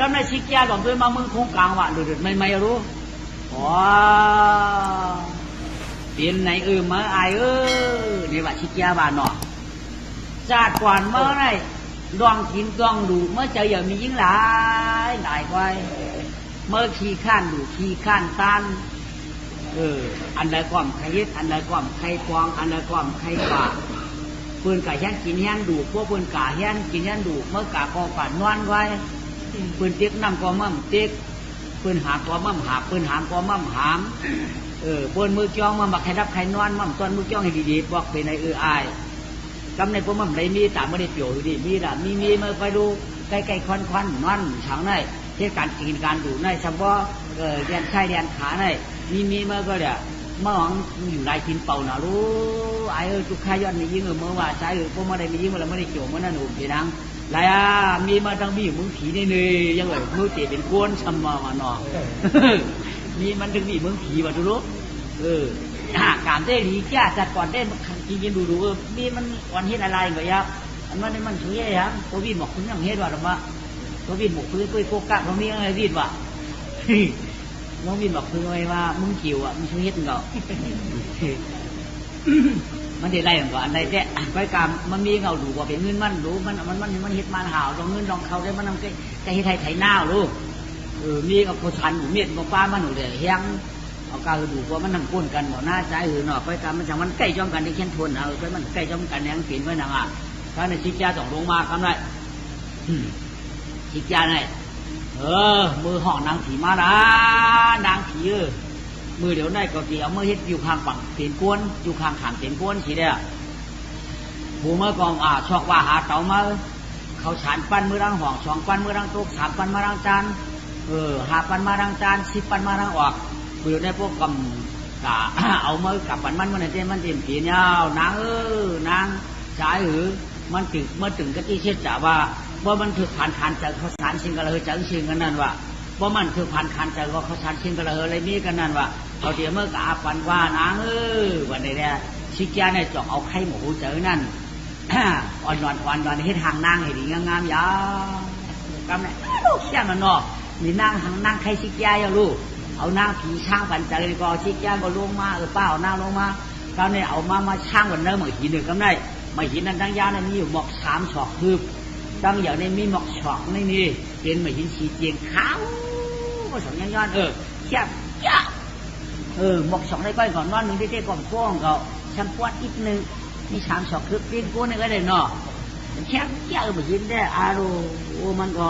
ก็ในชิกยาบอกด้วยมามึงคงกลางว่ะดูดไม่รู้อ๋อเปลี่ยนไหนมาไอนี่ว่าชิกยาบานเนาะจัดก่อนเมื่อไรลองกินลองดูเมื่อเจออย่ามียิ่งหลายไว้เมื่อขี้ข้านดูขี้ข้านตันอันใดความใครยึดอันใดความใครกวางอันใดความใครป่าปืนกะแห้งกินแห้งดูพวกปืนกะแห้งกินแห้งดูเมื่อกะกอป่านนวลไว้ปืนเต็กน้ำกอมั่มเต็กปืนหากอมั่มหาปืนหามกอมั่มหามปืนมือจ้องมาบักใครรับใครนวลมั่มตอนมือจ้องให้ดีๆบอกเป็นในอายกำในพวกมั่มได้มีแต่ไม่ได้เปี่ยวดีมีละมีเมื่อไปดูใกล้ๆควันนวลฉังในเทศการกินการดูในเฉพาะเรียนไข้เรียนขาในมีเมื่อก็เดี๋ยวเมื่อของอยู่ในกินเป่าหนารู้ไอ้จุกขย้อนมียิ่งเมื่อว่าใช้พวกไม่ได้มียิ่งเราไม่ได้เกี่ยวมันนั่นหนุ่มทีนังไรมีมาทั้งมีมึงผีนี่เลยยังไงมึงเตะเป็นก้นช้ำมาหนอมีมันทั้งมีมึงผีมาดูรู้การได้ดีแก่จัดก่อนได้กินกินดูมีมันวันที่อะไรก็ยับอันนั้นมันช่วยยังตัววินบอกคุณยังเฮ็ดว่าหรือเปล่าตัววินบอกคือโกกะเขามีอะไรวินวะน้องวินบอกคือไงว่ามึงเกี่ยวมึงช่วยเฮ็ดก็มันได้ไรก่อนอันใดแท้ไปกรรมมันมีเงาดูว่าเป็นเงินมันรู้มันเฮ็ดมันหาวตรงเงินตรงเขาได้มันทำใกล้ไทยหน้าลูกมีกับโคชันหมูเม็ดกับป้ามันหนูเลยเฮียงเอาการดูว่ามันนั่งก้นกันหมดหน้าใจหน่อไปกรรมมันจังมันใกล้จ้องกันในเช่นทนไปมันใกล้จ้องกันแยังเห็นไว้นางถ้าในชิจาต้องลงมาคำไรชิจาไหนมือห่องนางผีมาละนางผีมือเดี๋ยวได้ก็เกี่ยวเมื่อเฮ็ดอยู่ข้างฝั่งเตียนก้นอยู่ข้างขางเตียนก้นสิเด้อผู้เมื่อกองชอกว่าหาเต่ามาเขาฉานปั้นมือรังห่องสองปั้นมือรังตุก3ปั้นมารังจานหาปั้นมารังจาน10ปั้นมารังออกมือได้พวกกำกะเอามือกับปั้นมันเต็มผีเนาะนางนางใจมันถึงเมื่อถึงกะทิเช็ดจ่าว่ามันถือผ่านคันจากเขาสารชิงกันเลยจังชิงกันนั่นว่ามันถือผ่านคันจากเขาสารชิงกันเลยอะไรมีกันนั่นว่าเขาเดี๋ยวเมื่อกะปันว่านางวันนี้เนี่ยชิกยาเนี่ยจอกเอาไข่หมูเจอนั่นอ่อนให้ทางนางให้ดีงามๆยาวกำเนี่ยลูกเชี่ยมันเนาะมีนางหางนางไข่ชิกยาอย่างลูกเอานางผีช่างปันใจก็ชิกยาก็ลงมาเป้านางลงมาก็เนี่ยเอามาช่างวันเดิมเหมือนหินหนึ่งกำได้มาหินนั้นทั้งยาเนี่ยมีอยู่หมอก3 ฉอกคืบตั้งอย่างในมีหมอกฉอกไม่มีเป็นเหมือนหินสีเจียงขาวก็สองย้อนเชี่ยจ้าหมอกฉอกในก้อยก่อนนอนหนึ่งที่เท่ก่อนก้องเขาช่างปวดอีกหนึ่งมี3 ฉอกคืบเรียนกู้นี่ก็ได้เนาะเชี่ยจ้าเหมือนหินได้อารูมันก็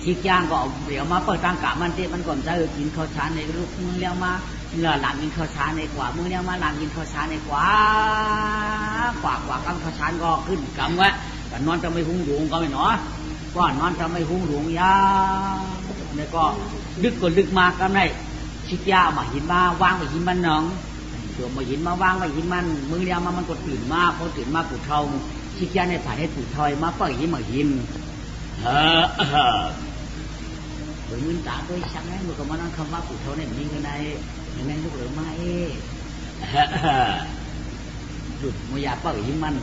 ชิกย่างก็เดี๋ยวมาเปิดตั้งกะมันเตะมันก่อนจะกินข้าวชาในลูกมึงเลี้ยงมาหลังกินข้าวชาในกว่ามึงเลี้ยงมาหลังกินข้าวชาในกว่ากำข้าวชาก็ขึ้นกำไว้แต่นอนจะไม่หุ้งหลวงก็ไม่หนอก็นอนจะไม่หุ้งหลวงยาเนี่ยก็ดึกก็ดึกมากกันได้ชิกยามาหินมาวางไปหินมันน้องตัวมาหินมาวางไปหินมันมึงเลี้ยงมามันก็ตื่นมากพอตื่นมากกูเท่าชิกยาในผ่านให้กูทอยมาเปิดหินมาหินเงินตาด้วยชักแม่มือก็มานั่งคำว่ากูเท่าเนี่ยมีเงินในแม่ลูกเหลือมาหยุดมวยาเปิดหินมัน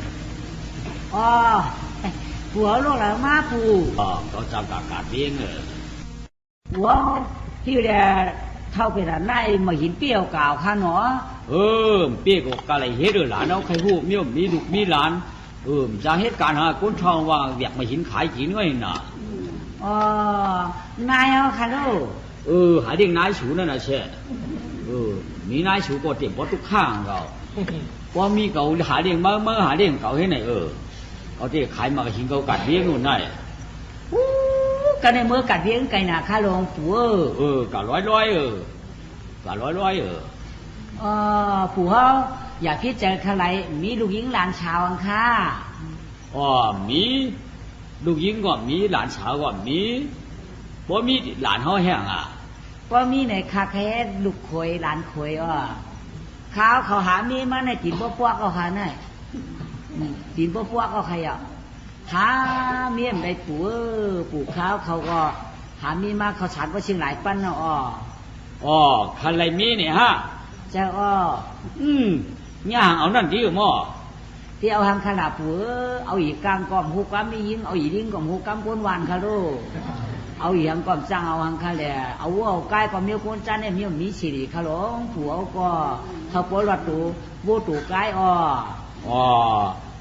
หัวลูกเหลือมาปูก็จำกาดเบี้ยงหัวที่เดียเท่าเป็นอะไรมาหินเปี้ยวกล่าวข้าหนอเปี้ยก็อะไรเฮ็ดหลานเอาใครหูมีลูกมีหลานจะเหตุการณ์ก้นทองว่าอยากมาหินขายกินไว้น่ะนายเอาค่ะลูกหาเด็กนายชูนั่นน่ะเช่มีนายชูก็เต็มพอทุกข้างเราพอมีเก่าหาเด็กเมื่อหาเด็กเก่าให้ไหนเอาเด็กขายมาหินเก่ากัดเบี้ยนู่นน่ะก็ในเมื่อกัดเบี้ยไก่หนาข้าลงผัวกัดร้อยกัดร้อยผัวอยากพิจารณาอะไรมีลูกหญิงหลานชาวอังค่ามีลูกหญิงก็มีหลานสาวก็มีบ่มีหลานเฮาแห้งบ่มีไหนคาแค่ลูกขวยหลานขวยข้าวเขาหามีมาในกินบ่พวกเอาค่ะน่ะกินบ่พวกเอาใครหาเมียมได้ปู่ข้าวเขาก็หามีมาเขาฉันว่าเชียงหลายปั้นเนาะคันไรมีเนี่ยฮะเจ้าย่างเอานั่นดีหม้อ เ ที่เอาทางขนาดผัวเอาอีกกลางกอมหูกำมียิงเอาอีดิ้งกอมหูกำก้นวานคาโรเอาอีหังกอมจ้างเอาหังคาแหล่เอาวัวเอาไก่ก็มีก้นจ้าเนี่ยมีสิริขลงผัวก็เขาปวดวัดตูวัวตูไก่อ๋อ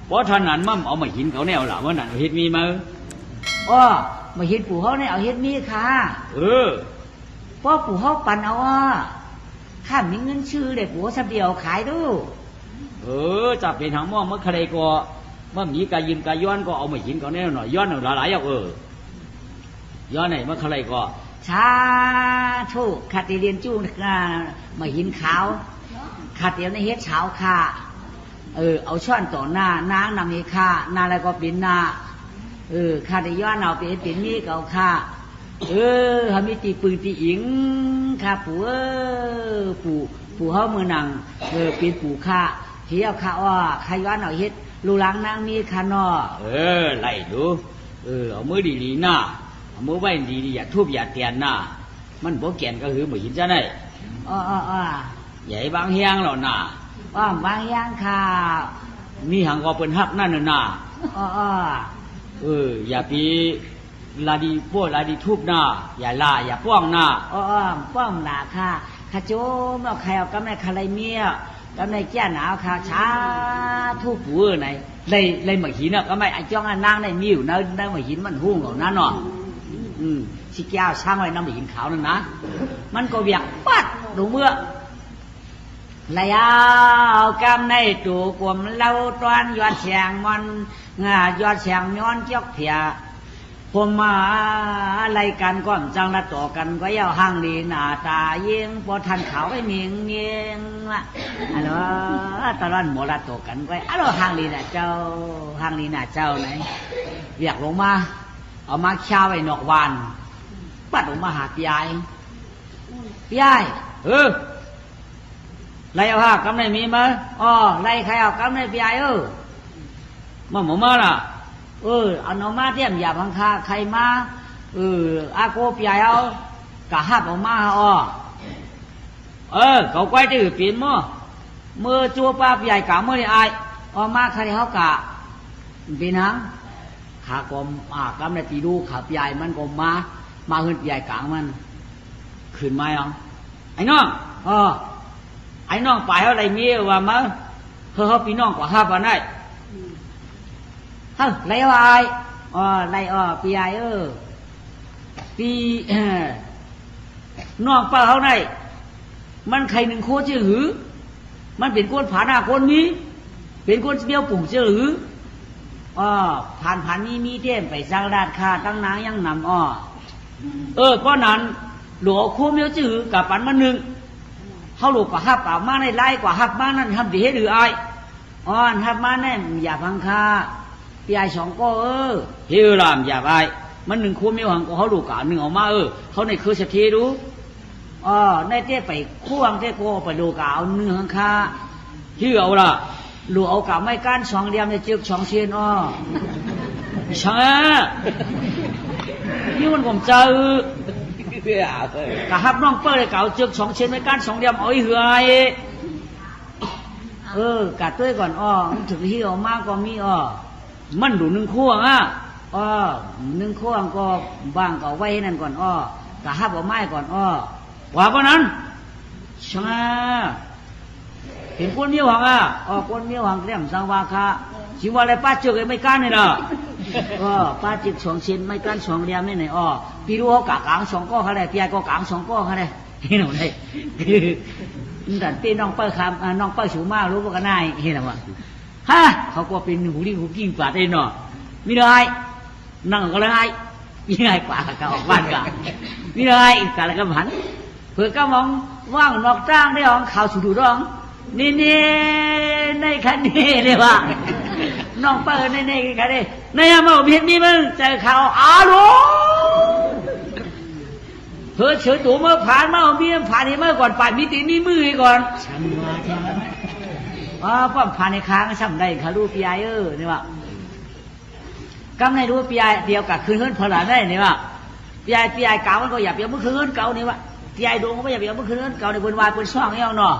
เพราะท่านนั้นมั่มเอามาหินเขาแนวหล่ะว่านั่นเฮ็ดมีมั้ยมาหินปู่เขาเนี่ยเอาเฮ็ดมีค่ะเพราะปู่เขาปั่นเอาข้ามีเงินชื่อเลยปู่สับเดียวขายดูจับเป็นหางม่วงเมื่อใครก็เมื่อมีกายินกาย้อนก็เอามาหินเขาแนวหน่อยย้อนหน่อยหลายๆย้อนไหนเมื่อใครก็ชาทุกขัดเรียนจู้มาหินขาวขัดเดียวในเฮ็ดเช้าค่ะเอาช้อนต่อหน้านางนำเฮค่านาอะไรก็เป็นนาข้าได้ย้อนเอาเป็นนี่เก่าค่ะทำมีตีปืนตีอิงค่ะปู่เขาเมื่อนังเป็นปู่ค่ะเที่ยวค่ะใครย้อนเอาเฮ็ดลูล้างนางมีค่ะนอไล่ดูเอามือดีๆหน้าเอามือไว้ดีๆอย่าทุบอย่าเตียนหน้ามันบ่แก่นก็คือบ่หินจะได้ใหญ่บางเฮียงแล้วน่ะบางอย่างค่ะมีหังก็เป็นฮักนั่นน่ะอย่าปีลาดีพวกลาดีทุบหน้าอย่าล่าอย่าป้องหน้าป้องหน้าค่ะข้าโจมเอาใครเอากำไรคาไรเมียกำไรแก่หนาวค่ะช้าทุบหัวไหนเลยมาหินก็ไม่ไอ้จ้องนางในมิวนะได้มาหินมันหุ่งของนั่นเนาะสิแก้วช่างไว้น้ำหินขาวนั่นนะมันก็เบียกปัดดูเมื่อแล้วกำในตูกวมเล่าตอนยอดแฉงมันยอดแฉงย้อนเจ้าเพียผมมาอะไรกันก้อนจังละต่อกันก็ยาวห่างดีหน้าตาเยี่ยงพอทันเขาไม่มีเงี้ยละตลอดหมดละต่อกันก็ห่างดีน่ะเจ้าห่างดีน่ะเจ้าไหนเรียกลงมาเอามาเช่าไว้นอกวานปัดออกมาหาพี่ใหญ่ไล่เอาห้ากำไรมีมั้ยไล่ใครเอากำไรพี่ใหญ่มาหมอมาล่ะเอาหน่อมาเทียมหยาบพังคาใครมาอาโกพี่ใหญ่เอากะหับออกมาเขาไว้ที่อื่นปีนมั้งเมื่อจัวป้าพี่ใหญ่กะเมื่อไรไอมาใครเขากะปีนังขากลมกำไรตีดูขาพี่ใหญ่มันกลมมาขึ้นพี่ใหญ่กลางมันขึ้นมาไอ้น้องไอ้น้องไปเขาอะไรมีว่ามั้งเขาพี่น้องกว่าห้าวันได้ไล่ว่าไล่ปีใหญ่ปีน้องป้าเขาได้มันใครหนึ่งโคชื่อหือมันเป็นคนผาหน้าคนนี้เป็นคนเบี้ยวปุ่งชื่อหือผ่านนี้มีเท่มไปสร้างราชคาตั้งนางยังนำก็นั้นหลวงโคเมียวชื่อหือกับปันมันหนึ่งเขาหลวงกว่าฮับกับมาในไล่กว่าฮับมานั่นทำดีให้หรือไอ้ฮับมาแน่อย่าพังคาพี่ไอ้สองก็เฮลามอย่าไปมันหนึ่งคู่ไม่หวังก็เขาดูกาหนึ่งออกมาเขาในคือสักทีดูในเต้ไปคู่วังเต้โกไปดูกาเอาหนึ่งข้างคาที่เอาละหลูเอากาไม่ก้านสองเดียมในจึกสองเชียนใช่นี่มันผมเจอกะฮับน้องเปิ้ลเลยเก่าจึกสองเชียนไม่ก้านสองเดียมเอาอีเหือกะตัวก่อนถึงที่ออกมาก็มีมันดูหนึ่งคู่หนึ่งคู่ก็บ้างก็ไว้นั่นก่อนกะฮับเอาไม้ก่อนว่าเพราะนั้นใช่เห็นคนเมียวหังคนเมียวหังเรียมสังวาคาชิว่าอะไรป้าจึกไม่ก้านนี่ล่ะป้าจึกสองเชียนไม่ก้านสองเดียมไม่ไหนพี่รู้เขากะกลางสองก้อเขาได้พี่ไอ้ก็กลางสองก้อเขาได้เห็นหรือไงแต่ตีน้องเปิ้ลคำน้องเปิ้ลสูงมากรู้ว่ากันได้เห็นหรือเปล่าเขาก็เป็นหูดิ้งหูกิ้งปลาเต้นเนาะมีอะไรนั่งก็เลยมีอะไรปลาก็ออกบ้านกันมีอะไรกันแล้วก็หันเผื่อก็มองว่างนอกจ้างได้ของข่าวสุดร้องนี่ในคันนี้เลยว่าน้องเปิ้ลในคันนี้ในมาเพียนมีมึงเจอข่าวรู้เผื่อเฉยตัวเมื่อผ่านมามีผ่านที่เมื่อก่อนผ่านมีตีมีมือก่อนฉันมาใช่ไหมป้อมผ่านในค้างช่ำได้ค่ะรูปยายนี่ว่ากำในรูปยายเดียวกับคืนเฮิร์นพลาได้นี่ว่ายายเก่ามันก็อย่าเปลี่ยนเมื่อคืนเก่านี่ว่ายายดวงก็อย่าเปลี่ยนเมื่อคืนเก่าในบนวายบนช่องนี่เอาเนาะ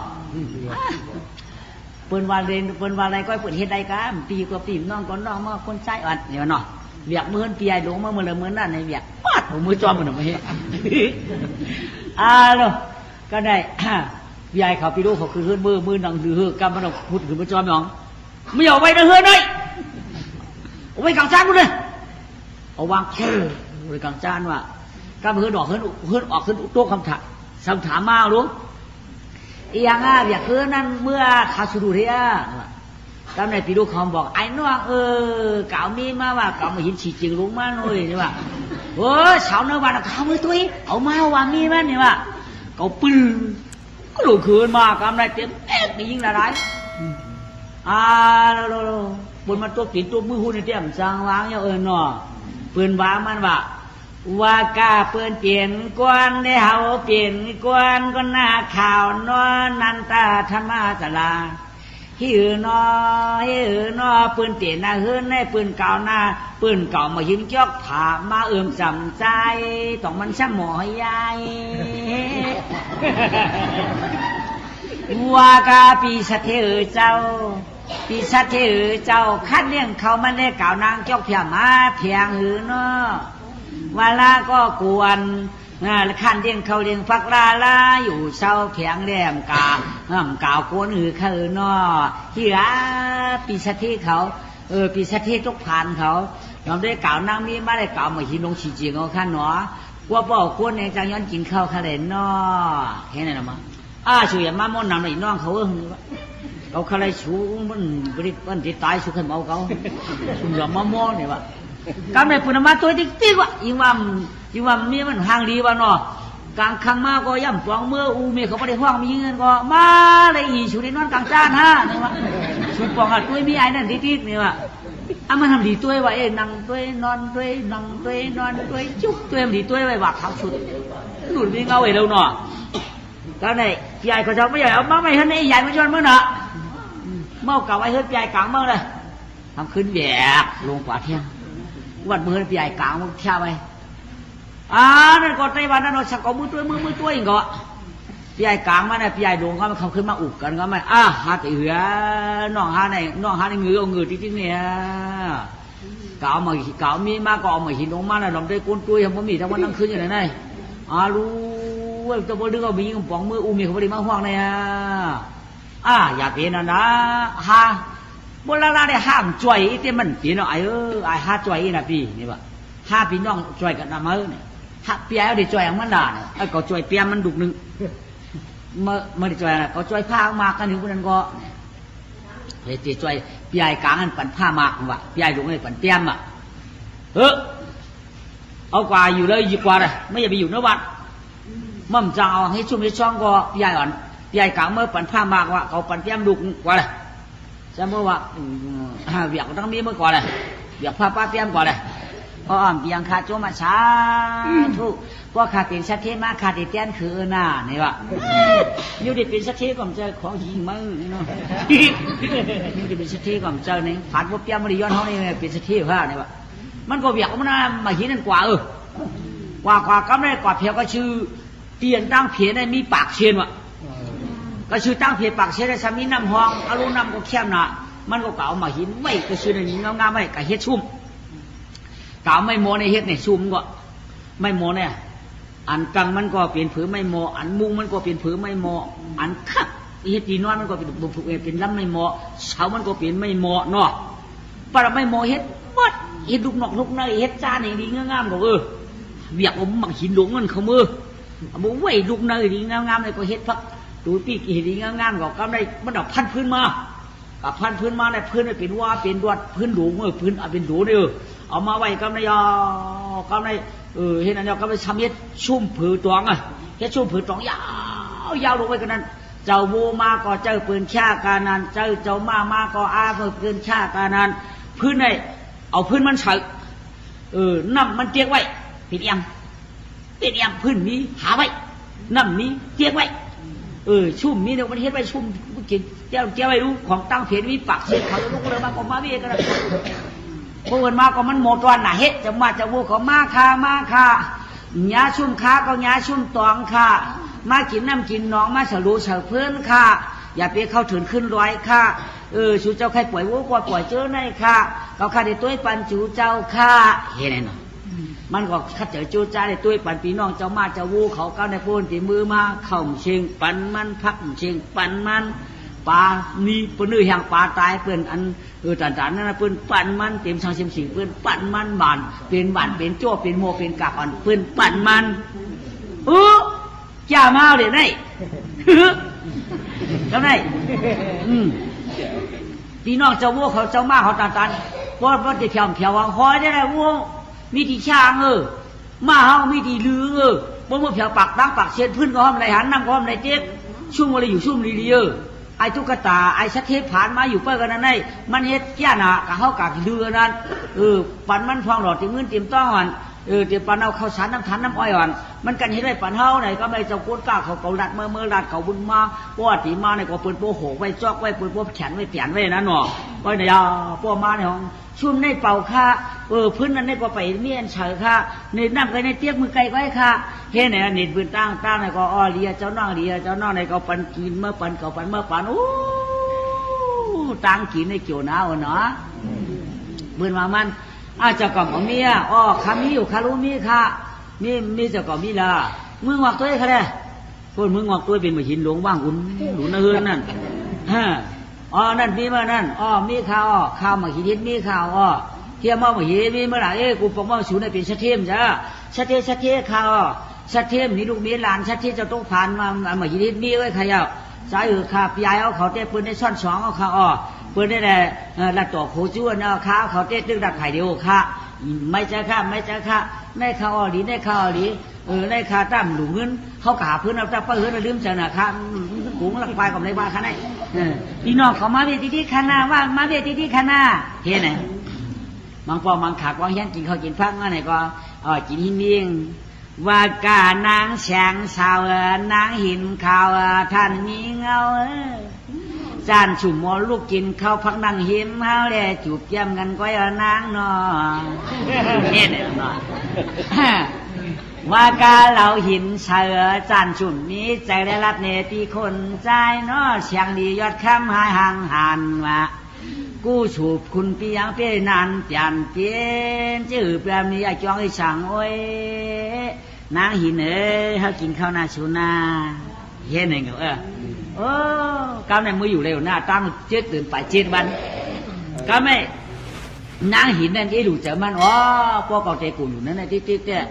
เปิ้นว่าเรียนเปิ้นว่าอะไรก็เปิ้นเฮ็ดได้กันปีกว่าปีน้องก็น้องมาคนใจอ่อนเนี่ยเนาะเวียกมื้อปีใหญ่หลงมามื้อละมื้อนั่นในเวียกปาดมือจอมมันบ่เฮ็ดเนาะก็ได้พี่ใหญ่เขาพี่ดูเขาคือเฮือนมือนังหือกำมันพูดถึงมือจอมหยองไม่เอาไว้นะเฮือนเลยเอาไว้กลางจานหมดเลยเอาวางไว้กลางจานว่ากำเฮือนออกเฮือนออกเฮือนโต๊ะคำถามมาลุงอีหยังอยากเฮือนนั่นเมื่อขาสุดุเรียกำในพี่ดูเขาบอกไอ้น้องเก่ามีมาว่าเก่ามาหินฉีจริงลุงมาหน่อยนี่ว่าเช้าเนื้อวันเขามือตุ้ยเอามาวางมีมันนี่ว่าเขาปืนก็หลุดคืนมากำไรเต็มไปยิงอะไรเราบนมันตัวติดตัวมือหุ่นในเต็มจางวางเนาะเนาะปืนวางมันว่ากาเปืนเปลี่ยนกวนได้เฮาเปลี่ยนกวนก็หน้าข่าวนอนนันตาธรรมะตลาฮินอปืนเปลี่ยนหน้าเฮือนในปืนเก่าหน้าปืนเก่ามาหินจอกผ่ามาจำใจต้องมันช่างหมอยใหญ่ว่ากาปีสัตเถอเจ้าปีสัตเถอเจ้าคัดเลี้ยงเขามันได้เก่านางจอกเพียมาเพียงหือเนาะเวลาก็กวนขันเลี้ยงเขาเลี้ยงฟักลาอยู่เศร้าเพียงแหลมกาวกวนหือเขาเนาะที่ปีสัตเถเขาปีสัตเถทุกผ่านเขาเราได้เก่านางมีมาได้เก่ามาหินลงฉีจีเอาขั้นเนาะว่าเป่ากวนเองจังย้อนกินข้าวขนาดเนาะแค่นั้นหรอมั้งช่วยมาม่อนนำหน่อยน้องเขาเขาใครชูมันบริบันที่ตายสุขให้เมาเขาสุขมาม่อนเนี่ยวะกำในปุ่นมาตัวติ๊กวะยิ่งว่ามีมันห่างดีวะเนาะกลางคังมาก็ย่ำฟองเมื่อเมียเขาไม่ได้ห้องมีเงินก็มาเลยอีชูได้นอนกลางจานฮะเนี่ยวะชูฟองตัวมีไอ้นั่นติ๊กเนี่ยวะมันทำดีตัวไว้นั่งตัวนอนตัวนั่งตัวนอนตัวจุ๊บตัวมันดีตัวไว้ว่าเขาชุดหนุนมีเงาไอ้เราเนาะก็ในใหญ่เขาจะไม่ใหญ่เอามาไม่เห็นไอ้ใหญ่ไม่ชวนเมื่อน่ะเมื่อเก่าไอ้เฮ็ดใหญ่กลางเมื่อเลยทำขึ้นแบกลงกว่าเที่ยงวันเมื่อใหญ่กลางมันเที่ยวไปนั่นก็ในวันนั้นเราสักมือตัวเองก็ใหญ่กลางมาเนี่ยใหญ่ลงก็มันเขาขึ้นมาอุกกันก็มันหาตีเหือน้องหาในเงือจริงๆเนี่ยเก่ามีมาก็เอามาหินลงมาเนี่ยเราได้ก้นตัวยังไม่มีทั้งวันทั้งคืนอย่างไรรู้ว่าจะบอกเรื่องมีกับป๋องมือมีเขาไม่ได้มาห่วงเนี่ยอยากเห็นนะโบราณได้ห้ามจ่อยที่มันปีน้องไอ้ห้าจ่อยนะพี่นี่ป่ะห้าพี่น้องจ่อยกันนะมั้งเนี่ยห้าเปียได้จ่อยอย่างมันด่าเนี่ยก็จ่อยเปียมันดุหนึ่งเมื่อได้จ่อยนะก็จ่อยผ้ามากกันถึงคนนั้นก็เลยตีจ่อยปีใหญ่กลางอันปั่นผ้ามากว่ะปีใหญ่ลงเลยปั่นเปียมเอากว่าอยู่เลยดีกว่าเลยไม่อย่าไปอยู่นวัดมั่มจะเอาให้ชุ่มให้ช่องก็ใหญ่อ่อนใหญ่กลางเมื่อปั่นผ้ามากว่าเขาปั่นเปียมดุกว่าเลยจะเมื่อว่าเบียกต้องมีเมื่อก่อนเลยเบียกผ้าป้าเปียมก่อนเลยเพราะเบียงขาโจมาช้าทุกว่าขาเป็นสัตเทมาขาติเตียนคือหน้านี่วะอยู่ดิเป็นสัตเทก็มันจะของหิงมือเนาะอยู่ดิเป็นสัตเทก็มันจะเนี่ยผ่านพวกเปียมมันย้อนห้องนี่เป็นสัตเทผ้านี่วะมันก็เบียกมันมาหินนั่นกว่ากว่าก็ไม่กว่าเพียวก็ชื่อเตียนตั้งเพียได้มีปากเชียนวะก็ชื่อตั้งเพียปากเชียได้สามีน้ำห้องอารมณ์น้ำก็เข้มหนามันก็เก่ามาหินไม่ก็ชื่อในหินงามๆไม่ก็เฮ็ดชุ่มเก่าไม่โมในเฮ็ดเนี่ยชุ่มก็ไม่โมเนี่ยอันกังมันก็เปลี่ยนผือไม่โมอันมุงมันก็เปลี่ยนผือไม่โมอันคับเฮ็ดตีนอนมันก็เป็นบุกเป็นลำไม่โมเสามันก็เปลี่ยนไม่โมเนาะปะไม่โมเฮ็ดมัดเฮ็ดลูกนอกลูกในเฮ็ดจานอย่างดีงามๆก็เบียกผมมักหินหลงเงินเขามือบุ้ยลูกในดีงามๆเลยก็เฮ็ดพักดูปีกี่ดีงามๆก็กำได้มันดับพันพื้นมากับพันพื้นมาในพื้นเป็นว่าเป็นดวดพื้นหลงพื้นเป็นหลงเนี่ยเอามาไว้กำได้กำได้เห็นอันนี้กำได้ทำเฮ็ดชุ่มผือตวงเฮ็ดชุ่มผือตวงยาวลงไปกันนั้นเจ้าโวมาก็เจ้าปืนชาการนั้นเจ้ามาก็ปืนชาการนั้นพื้นในเอาพื้นมันใส่น้ำมันเตียกไว้ปิดเอียงพื้นนี้หาไว้น้ำนี้เตียกไว้ชุ่มนี้เดี๋ยวมันเฮ็ดไว้ชุ่มกินเจ้าไว้รู้ของตั้งเพียนมีปากเสียเขาลูกเลยมาก็มาเบี้ยกันพวกมันมาก็มันหมดวันน่ะเฮ็ดจะวัวเขามาค่ะหญ้าชุ่มขาก็หญ้าชุ่มตองค่ะมากินน้ำกินน้องมาสรูเฉเพื่อนค่ะ อย่าไปเข้าถึงขึ้นร้อยค่ะชูเจ้าใครป่วยวัวป่วยเจอในค่ะเขาข้าได้ตัวปันชูเจ้าค่ะเห็นไหมเนาะมันก็ขัดเจอจูจ้าได้ตัวปันปีน้องเจ้ามาเจ้าวูเขาเก้าในปูนตีมือมาเข่าเชียงปันมันพักเชียงปันมันปลานี่ปนื้อแห่งปลาตายเปื่อนอันต่างๆนั่นนะเปื่อนปั่นมันเต็มช่างเสียมสิงเปื่อนปั่นมันบานเป็นบานเป็นโจ้เป็นโมเป็นกาบอ่อนเปื่อนปั่นมันจ้ามาเดี๋ยวได้ทำไมพี่น้องเจ้าวัวเขาเจ้ามาเขาต่างๆว่าจะเพียววางคอยได้แล้ววัวมีที่ช่างมาเฮามีที่ลือบ่เพียวปากตั้งปากเช็ดพื้นก็ห้อมในหันน้ำก็ห้อมในเจ๊กชุ่มอะไรอยู่ชุ่มลีไอ้ตุ๊กตาไอ้ชักเทผ่านมาอยู่เปิ้ลกันนั่นไงมันเฮ็ดแก่หนากับเขากับเรือนั่นปันมันฟองหลอดที่เงินเต็มต้องอ่อนเดี๋ยวปันเอาข้าวสารน้ำทันน้ำอ้อยอ่อนมันกันเฮ็ดได้ปันเฮาไหนก็ไม่เจ้าโคตรกล้าเขาเกาลัดเมื่อลัดเขาบุญมาป้อตีมาในก็เปิดโป้โหไว้จอกไว้เปิดโป้แขนไว้เปลี่ยนไว้นั่นหนอไว้ในยาป้อมาในห้องชุ่มในเป่าค่ะพื้นนั้นในก็ไปเมียนเฉยค่ะในน้ำไก่ในเตี้ยมือไก่ไว้ค่ะเฮ้เนี่ยเน็ตปืนตั้งในก็อ้อเลียเจ้าน้องเลียเจ้าน้องในก็ปันกินเมื่อปันเขาปันเมื่อปันตั้งกินในเกี่ยวหนาวเนาะเบื่อมามันอาจจะก่อมเมียคำมีอยู่คารุมีค่ะมีจะก่อมีละมึงหวักตัวค่ะเลยคนมึงหวักตัวเป็นเหมือนหินหลวงว่างอุ่นหลุนเฮือนนั่นนั่นมีมานั่นมีข้าวมาหินมีข้าวเทียมมาหินมีเมื่อไหร่กูปกป้องสูนย์เป็นชัดเทียมจ้ะชัดเทียข้าวชัดเทียมนี่ลูกมีหลานชัดเทียจะต้องผ่านมาหินมีไว้ใครเอาสายข้าพี่ยายเอาเขาเตะปืนในช่อนสองเอาข้าปืนได้แต่ลัดตัวโคจูนเอาข้าเขาเตะตึกดักไผ่เดียวข้าไม่ใช่ข้าในข้าหลีในข้าหลีในข้าตั้มหลุมเงินเขากาพื้นเอาตั้มป้าเฮือนลืมเจอหน้าข้ากุ้งหลักไปกับในบ้านข้าไหนพี่น้องเขามาเวทีที่คณะว่ามาเวทีที่คณะเห็นไหมมังปอมังขากวางยันกินข้าวกินพักอะไรก็กินหินเลี้ยงว่ากานางแสงสาวนางหินข้าวท่านมีเงาจานชุ่มมอลูกกินข้าวพักนั่งหิมเฮาแลจูบแก้มกันก้อยนางนอเห็นไหมว่ากาเราหินเสือจานชุ่มนี้ใจได้รับเนตีคนใจนอเสียงดียอดคำหายห่างหันว่ากู้ฉูบคุณปียังเปี้ยนานเปลี่ยนเปลี่ยนจื้อเปลี่ยนมีไอ้จองไอ้สั่งโอ้ยนางหินเขากินข้าวหน้าชูนาเห็นไหมก้าวในมืออยู่เร็วหน้าตั้งเจ็ดตื่นไปเจ็ดวันก็ไม่นางหินนั่นที่ดูเจอมันพวกเขาใจกูอยู่นั่นในที่เนี่ย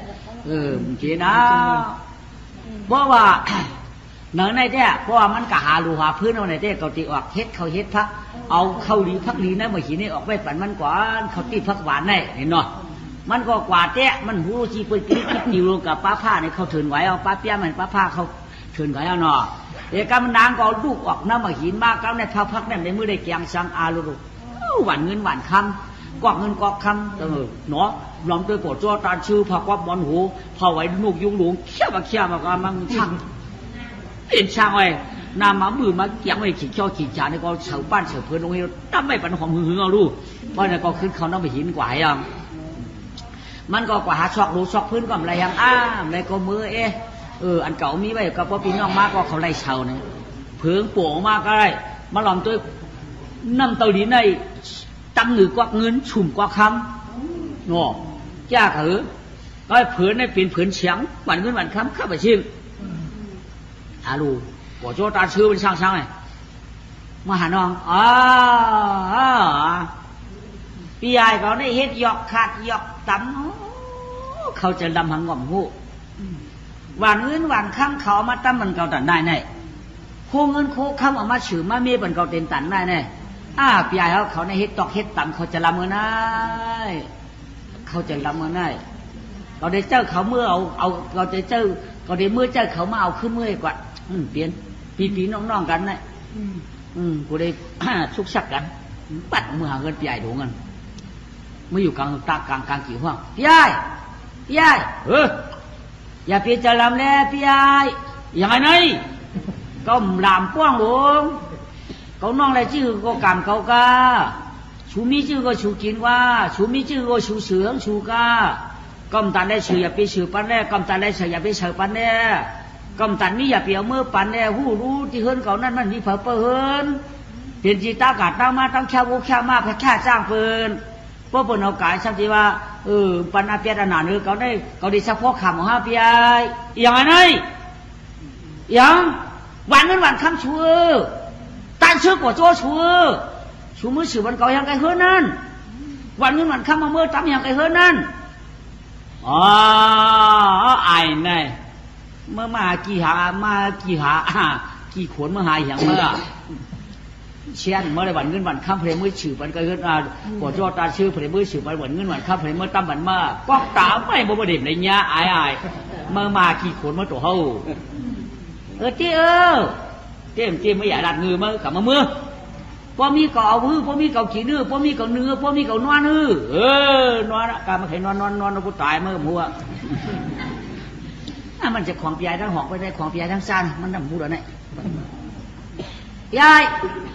เจีนะเพราะว่าเนื้อในเนี่ยเพราะว่ามันกะหาลูหาพื้นเอาในเนี่ยเขาตีออกเฮ็ดเขาเฮ็ดพักเอาเข้าลีพักลีนะเมื่อกี้นี่ออกไปปั่นมันกว่าเขาตีพักหวานได้เห็นเนาะมันก็กว่าเจ๊มันหูจีเปิดกิ๊กอยู่กับป้าผ้าเนี่ยเขาเถินไหวเอาป้าเปี้ยมันป้าผ้าเขาเถินไหวเอาเนาะเอกมันนางก็ลูกออกน้ำมาหินมากแล้วในพักนั่นในมือได้แกงสังอาลูกหวานเงินหวานคำกวักเงินกวักคำเนาะลองตัวโปรดจ้อตาชื่อผักวับบอลหูพอไว้ลูกยุงหลวงเขี้ยวมาก็มันช่างเป็นช่างไว้น้ำมามือมาเกี่ยงไว้ขีดเขี้ยวขีดจานนี่ก็เฉาบ้านเฉาเพื่อนตรงนี้ตั้งไม่ปันของหึงเอาลูกเพราะนั่นก็ขึ้นเขาน้ำมาหินกว่ายังมันก็กว่าหาชอกรูชอกพื้นก็อะไรยังอะไรก็มืออันเก่ามีไว้กับพ่อพี่น้องมากก็เขาไล่เช่าเนี่ยเพิงโป่งมากก็ได้มาหลอมตัวน้ำเตาดีในตั้งหนือกวักเงินชุ่มกวักคำงอแก่ก็เผือนในเป็นเผือนเฉียงหวานเงินหวานคำข้าไปชิมลูกโจตาชื่อเป็นช่างไงมาหาน้องพี่ใหญ่เขาได้เฮ็ดหยอกขาดหยอกตั้มเขาจะดำหังง่อมหูหวานเงินหวานคำเขามาตั้มมันเก่าตันได้แน่โคเงินโคคำออกมาฉือมาเมียมันเก่าเต็นตันได้แน่พี่ใหญ่เขาในเฮ็ดตอกเฮ็ดตั้มเขาจะลำเงินได้เขาจะลำเงินได้เราได้เจ้าเขาเมื่อเอาเราได้เจ้าเราได้เมื่อเจ้าเขามาเอาขึ้นเมื่อกว่าเปลี่ยนปีน้องๆกันนะกูได้ชุกชักกันปัดมือหาเงินพี่ใหญ่ถูกเงินเมื่ออยู่กลางตากลางกี่ห้องพี่ใหญ่อย่าเปลี่ยนจะลำแล้วพี่ใหญ่อย่างไรนี่ก็ลำป้องหลวงเขาน้องอะไรชื่อก็กำเขากาชูมีชื่อก็ชูกินว่าชูมีชื่อก็ชูเสืองชูกาก็มตันได้ชื่ออย่าไปชื่อปันแน่ก็มตันได้ชื่ออย่าไปชื่อปันแน่ กำตันมีอย่าเปียวเมื่อปันแน่หู้รู้ที่เฮิรนเขานั่นมันมีเผาเปินเปลี่ยนจีตากาดตั้งมาตั้งแค่วุ้แค่มาแค่จ้างเปินเพราะเปินเอากายสักทีว่าปันอาเปียดอนาเนื้อเขาได้เฉพาะคำของห้าเปียอย่างไรอย่างวันนั้นวันคำชัวตันเชื่อกว่าโจ้ชัวชูมือสืบวันเก่าอย่างไกลเฮิรนนั่นวันนั้นวันคำมาเมื่อตั้มอย่างไกลเฮิรนนั่นอ๋อไอ้เนี่ยเมื่อมากี่หากี่ขวนเมื่อหายอย่างเมื่อเชียนเมื่อไรวันเงินวันข้ามเพลมือฉืบวันก็เงินปวดจอตาชื่อเพลมือฉืบวันเงินวันข้ามเพลมือตั้มวันมาก็ตาไม่บ่ประเด็นในเนี้ยไอ้เมื่อมากี่ขวนเมื่อตัวเฮาเจ้ไม่อยากดัดเงือเมื่อกลับมาเมื่อพอมีเก่ามือพอมีเก่าขี้เนื้อพอมีเก่าเนื้อพอมีเก่านวลนวลการมาเห็นนวลกูตายเมื่อมัวมันจะของปียทั้งหอกไปได้ของปียทั้งซ่านมันนำพูดอะไรยาย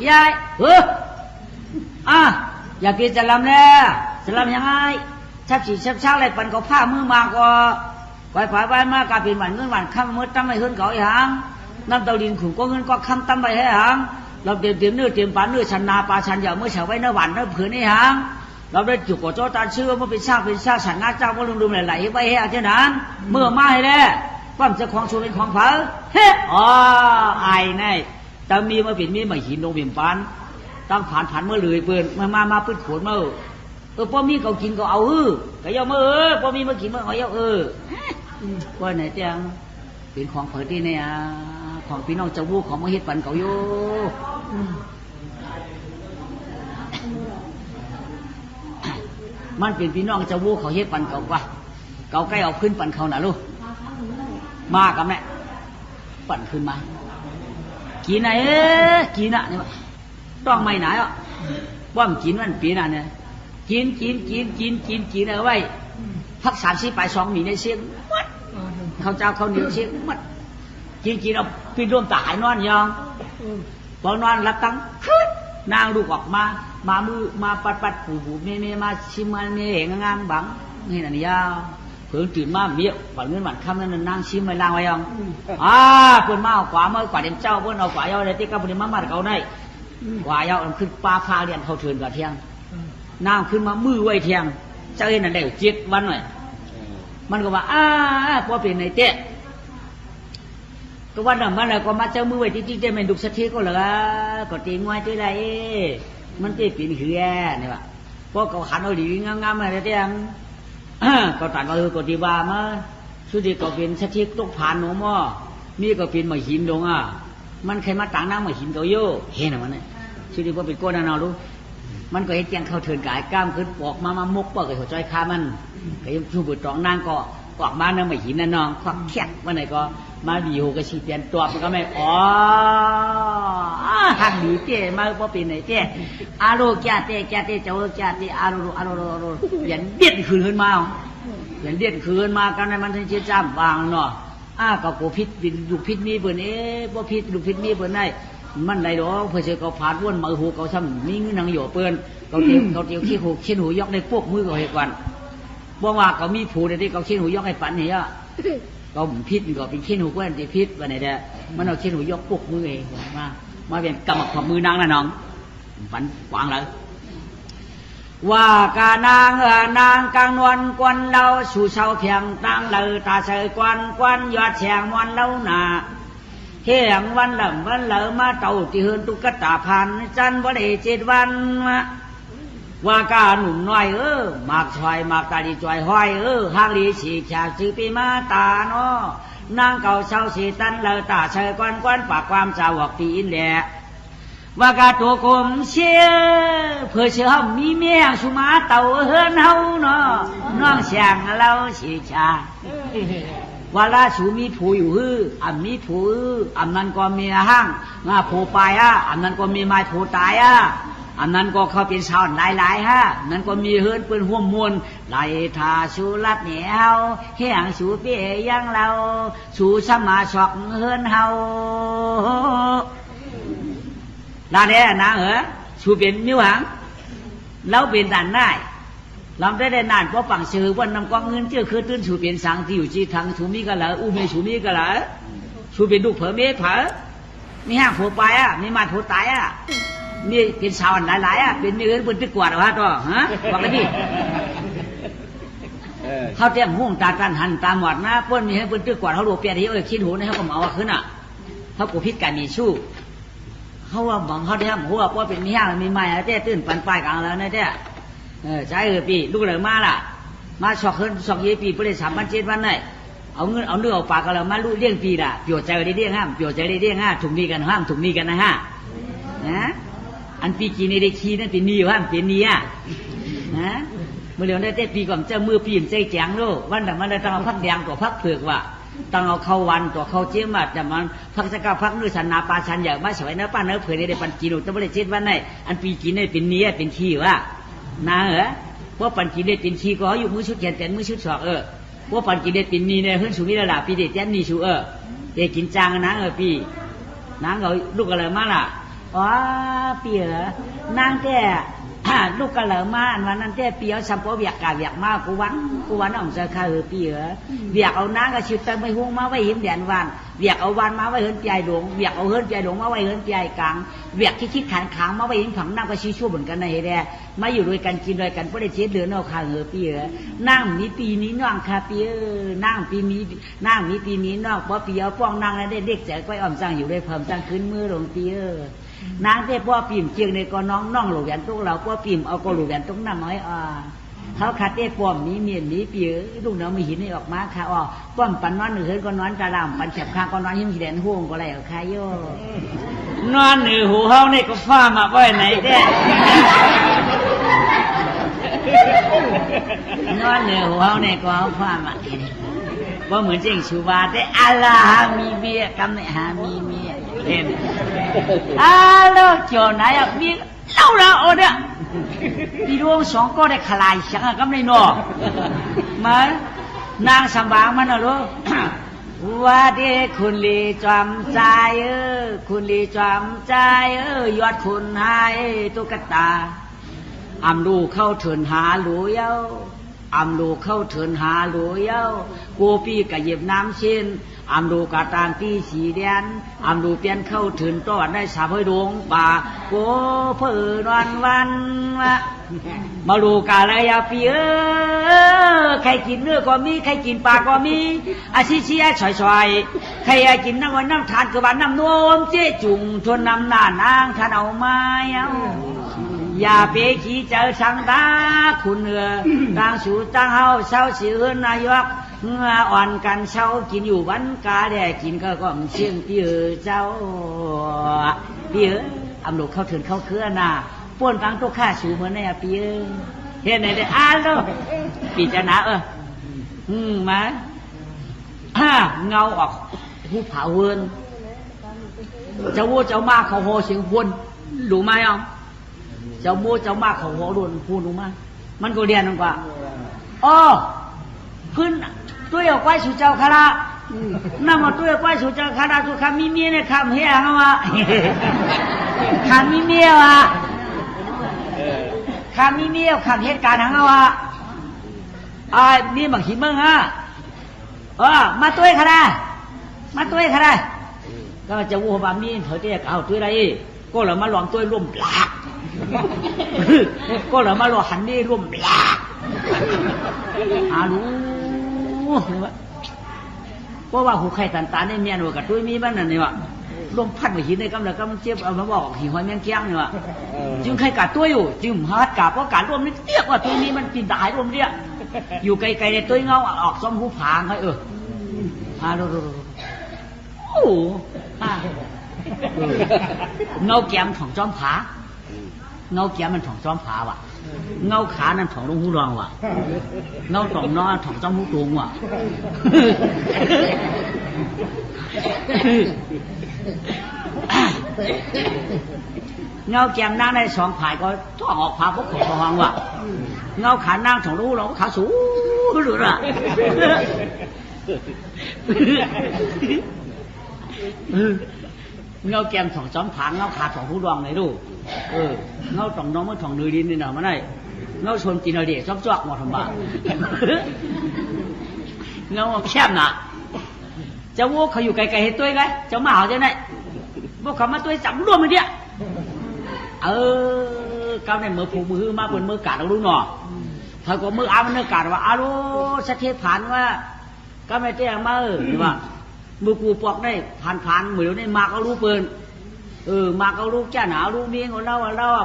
อยากกินจะลำแล้วจะลำยังไงชักฉีดชักอะไรปั่นเขาผ้ามือมาก็ฝ่ายมากาเป็นหวานเงินหวานข้ามมือตั้มไปเฮิรนเขาอีหังน้ำเตาดินขุ่นก็เงินก็ข้ามตั้มไปให้หังเราเตรียมเนื้อเตรียมปลาเนื้อชันนาปลาชันเหยาเมื่อเช้าไว้เนื้อหวานเนื้อเผือกนี่หังเราได้จุกกับโจ้ตาเชื่อว่าเป็นชาฉันงาเจ้าก็ลืมไหลไปให้อาเจ้านั้นเมื่อมาให้แล้วความจะของชูเป็นของเผาเฮ้ไอ้นี่แต่มีมาเป็นมีมาหินลงเบี่ยงปานต้องผ่านเมื่อเลยเปิดมาปื้ดขวดเมื่อพอมีเขากินก็เอาก็ย่อเมื่อพอมีมากินเมื่อเอาย่อว่าไหนเตียงเป็นของเผยที่เนี่ยของพี่น้องเจ้าวูของมาเฮ็ดปันเขาโยมันเป็นพี่น้องเจ้าวูเขาเฮ็ดปันเขาว่าเขาใกล้เอาขึ้นปันเขาหน่ะลูกมากับแม่ปั่นขึ้นมากินไหนกินอ่ะนี่ว่าต้องไม่ไหนอ่ะว่ามันกินมันปีน่ะเนี่ยกินเอาไว้พัก30ไป2มีในเสียงมัดเขาเจ้าเขาเหนียวเสียงมัดกินเอาปีร่วมตายนอนยังพอนอนรับตั้งขึ้นนางลูกออกมามือมาปัดผูเมมาชิมมันเมเหงงามบังนี่น่ะนี่ยาวเพิ่งตื่นมาเบี้ยวันเงินวันค่ำนั้นนั่งชิมไม่ล้างไว้ยังเพิ่นมาเอาขวามือกว่าเด็กเจ้าเพิ่นเอาขวายาวเลยที่กับเพิ่นมาเขาได้ขวายาวขึ้นปลาพาเรียนเขาเถินกับเที่ยงนางขึ้นมามือไว้เที่ยงเจ้าเห็นนั่นได้7 วันหน่อยมันก็ว่าพอเป็นในเตะก็วันนั้นมันก็มาเจ้ามือไว้ที่จริงๆมันดุกสะเทก็เหรอก็ตีงไว้ที่ไรมันตีปีนเหือเนี่ยว่ะพอเขาขันเอาดีงามๆอะไรเที่ยงก็ตัดว่าก็ดีว่ามาสุดที่ก็เป็นสะเทตกผ่านหนูมั่วมีก็เป็นมาหินดงมันใครมาต่างน้ำมาหินเขาโย่เห็นมันเนี่ยสุดที่พอเป็นก้นนอนรู้มันก็เห็นเตียงเขาเถินกายกล้ามขึ้นปอกมามุกปอกกับหัวใจคามันก็ยังชูบุตรตองนางก็ออกมาเนื้อมาหินนั่นน้องควักแคบวันไหนก็มาดีโหก็ชีเปลี่ยนตัวมันก็ไม่ทางดีเต้มาพอเป็นไหนเต้อาโรแกเต้เจ้าแกเต้อาโรเปลี่ยนเด็ดคืนมาเปลี่ยนเด็ดคืนมากันในมันถึงจะจ้ำวางเนาะก็โกพิษลูกพิษมีเปิ่นพอพิษลูกพิษมีเปิ่นได้มันได้ดอกเพื่อจะเขาผ่านวนมาหูเขาซ้ำมีเงินหนังหยอเปิ่นเขาเตียวขี้หูเข็นหูยกในพวกมือเขาเหตุวันบอกว่าเขามีผูในที่เขาเข็นหูยกให้ปันเนี่ยก็พิษก็เป็นเข็นหูก็เป็นพิษวันไหนเด้อมันเอาเข็นหูยกพวกมือเองมาเป็นกำขอบมือนางนะน้องปันวางเลยว่ากานางกลางนวลกวนเราสู่เสาเพียงตั้งเลยตาเสยกวนยอดแฉงมวนเล่าหนาเฮียงวันเหลิมมาเต่าที่เฮือนตุกตาพันจันบ่ได้7 วันว่ากาหนุ่มน้อยมากชอยมากตาดีจอยห้อยห้างลีฉีกฉากชื่อปีมาตาเนาะนางเก่าเช้าสีตันเลยตาเสยกวนปากความจาวกปีอินแหละว่ากาตัวกลมเชี่ยเพื่อเชื่อมีเมียสุมาเต่าเฮือนเฮาเนาะน้องเสียงเราฉีกฉากว่าราชูมีผู้อยู่มีผู้อันนั้นก็มีห้างผู้ไปอันนั้นก็มีไม้ผู้ตายอันนั้นก็เขาเป็นชาวหลายนั้นก็มีเฮือนเปิ้นห่วมมวลไหลทาชูรัดเหนียวเฮียงชูเปียยังเราชูสมาชอกเฮือนเฮาลาเด้นะชูเป็นมิวหังเราเป็นด่านได้ลำได้นานเพราะฝั่งเชือวันนำกองเงินเจ้าคือตื้นชูเปลี่ยนสังที่อยู่จีทางชูมีกันเหรอเมชูมีกันเหรอ ชูเป็นลูกเผอเมียเผอมีห้างผัวไปอ่ะมีมาผัวตายอ่ะมีเป็นชาวหลายๆอ่ะเป็นเนื้อเป็นตึกกวาดวะตัวฮะบอกกันดิเขาเตรียมห่วงตาการหันตามหมดนะเปิ้นมีให้เปิ้นตึกกวาดเขาดูเปียที่คิดหูนะเขาก็เอาขึ้นอ่ะเขากูพิษกันมีชู้เขาว่าบังเขาได้หัวว่าเป็นมีห้างมีไม้อะไรเต้ตื่นปันปลายกลางแล้วนะเต้ใช่ปีลูกเหลือมาล่ะมาชอกเฮิร์นชอกเยปีประเดี๋ยว3 วัน 7 วันเลยเอาเงินเอาเนื้อเอาปากกันแล้วมาลูกเลี้ยงปีล่ะเปี่ยวใจได้เลี้ยงห้ามเปี่ยวใจได้เลี้ยงห้าถุงนี้กันห้ามถุงนี้กันนะฮะนะอันปีกีในได้ขี้นั่นเป็นนี่ห้ามเป็นนี่อ่ะนะเมื่อเร็วได้แต่ปีก่อนเจ้ามือปีมใจแจงโลวันแต่มันได้ต้องเอาพักแดงตัวพักเผือกว่ะต้องเอาเข้าวันตัวเข้าเจี๊ยบมาแต่มันพักจะก้าวพักนื้อสันนาปลาชันอย่างมาสวยเนื้อป้าเนื้อเผือกได้ปันกิโลจะไม่ได้7 วันไหนอันปีกีในเป็นนี่เป็นขี้ว่ะนะเหรอเพราะปันกินได้เป็นชีก็อยู่มือชุดแขนแต่มือชุดศอกว่าปันกินได้เป็นนี่เนี่ยเพิ่นสูงนี่ระดับปีเด็ดแจ้นนี่ชูเด็กกินจางนะปีนางเขาลูกอะไรมาล่ะอ๋อปีเหรอนางแก่ลูกกระเหลมาอันวันนั้นแก่ปีเอาสัมปเวียกกาเวียกมากูวันอ่องจะข้าปีเหรอเวียกเอานางก็ชิดแต่ไม่ห่วงมาไว้เห็นแดนวันเวียกเอาวันมาไว้เหินใจหลวงเวียกเอาเหินใจหลวงมาไว้เหินใจกลางเวียกคิดขันขางมาไว้เห็นผังน้ำก็ชี้ชั่วเหมือนกันในเฮเดมาอยู่ด้วยกันกินด้วยกันไม่ได้เช็ดเดือนเอาข้าปีเหรอนั่งมีปีนี้น้องข้าปีนั่งปีนี้นั่งมีปีนี้น้องเพราะปีเอาป้องนั่งแล้วได้เด็กแจกไว้อ่อมจังอยู่ด้วยเพิ่มจังขึ้นมือหลวงปีนางได้พ่อปิ่มเจียงในก็น้องหลูกแหวนตุ๊กเราพ่อปิ่มเอาก็หลูกแหวนตุ๊กน้ำน้อยเขาขัดได้ป้อมนี้เมียนนี้ปีลูกเนาะมีหินให้ออกมาค่ะป้อมปันนอนเหินก็นอนตาดำปันแฉบข้างก็นอนยิ้มแดนห่วงก็อะไรเอาค่ะโยนอนเหนือหูเฮานี่ก็ฟ้ามาไว้ไหนแท้นอนเหนือหูเฮานี่ก็เอาฟ้ามาว่าเหมือนเจ้งชูบาแต่อัลลาฮ์มีเมียกำเนิดฮามีเมียเห็นแล้วจอไหนอ่ะมีเล่าแล้วโอ้เนี่ยพี่ดวง2 ก็ได้ขลายสังกำในนอมานางสำบางมันนะลูกว่าเด็กคุณลีจอมใจคุณลีจอมใจยอดคุณให้ตุ๊กตาอำลูเข้าเถินหาหลูเย้าอำลูเข้าเถินหาหลูเย้ากูปีกะเย็บน้ำชิ้นอำดูกาตางตีสีแดนอำดูเปลี่ยนเข้าถึงต้อนได้สาบให้ดวงป่าโกเพื่อนวันวะมาดูกาอะไรยาปีใครกินเนื้อก็มีใครกินปลาก็มีอาชีเชียช่อยๆใครอยากกินน้ำวันน้ำทานกับวันน้ำนวมเจ๊จุงชวนน้ำหน้านางท่านเอาไม้อย่าเปขี้เจอสังตาคุณต่างสู่ต่างเฮาเศร้าเสือนายกอ่อนกันเช้ากินอยู่วันกาได้กินก็ก้องเชียงพี่เจ้าพี่อำลูกเข้าถึงเข้าเครือน่ะป้วนฟังตัวข้าสูเหมือนในพี่เห็นไหนได้แล้วปีจะหนามาเงาออกหูผาเวินเจ้าวัวเจ้ามาเขาโหเสียงวนรู้ไหมอ่ะเจ้าวัวเจ้ามาเขาโหโดนพูดรู้ไหมมันก็เรียนกว่าขึ้นตัวเอาไว้สู่เจ้าคณะนั่งมาตัวเอาไว้สู่เจ้าคณะตัวคำมีเมียเนี่ยคำเฮียเขาว่าคำมีเมียวะคำมีเมียคำเหตุการณ์เขาว่านี่บางทีมึงฮะมาตัวคณะมาตัวคณะก็จะวัวบามีเผยเตี้ยเอาตัวอะไรก็เรามาลองตัวร่วมปลาก็เรามาลองหันนี่ร่วมปลารู้เพราะว่าหูไข่ตันตาเนี่ยเมียหนูกับตุ้ยมีบ้านนั่นนี่วะลมพัดไปหินในกำลังกำเจี๊ยบเอามาบอกหิวหอยแมงเกี้ยงนี่วะจึงไข่กัดตุ้ยอยู่จึงฮาร์ดกับเพราะการร่วมนี่เตี้ยกว่าตุ้ยนี้มันกินได้ร่วมเนี่ยอยู่ไกลๆในตุ้ยเงาออกซ้อมหูผางให้ดูโอ้เงาแก้มของจอมผาเงาแก้มมันของจอมผาว่ะเงาขานั่นของลุงหูรองว่ะเงาตองน้อของจอมหูตุงว่ะเงาแก้มนั่งได้2 ผายก็ต้องออกผาพวกของทองว่ะเงาขานั่งของลุงหูรองขาสูงหรือล่ะเงาแก้มของจอมผาเงาขาของหูรองไหนดูเงาตองน้องมันของเนยดินนี่หน่อยมาได้เงาชนจีนเดียชอบจอกหมดทำบ้าเงาแคบน่ะ เจ้าวัวเขาอยู่ไกลๆให้ตัวไงเจ้ามาเอาจะไหนพวกเขามาตัวจับร่วมมันเดียก้าวในมือผูกมือมาบนมือกาดเรารู้หนอถ้าก็มืออามันเนื้อกาดว่าอารู้สักเทผ่านว่าก็ไม่เจ้ามาหรือว่ามือกูปอกได้ผ่านมือเดี๋ยวนี้มาเขารู้เปินมาเขารู้จ้าหนาวรู้เมียของเรา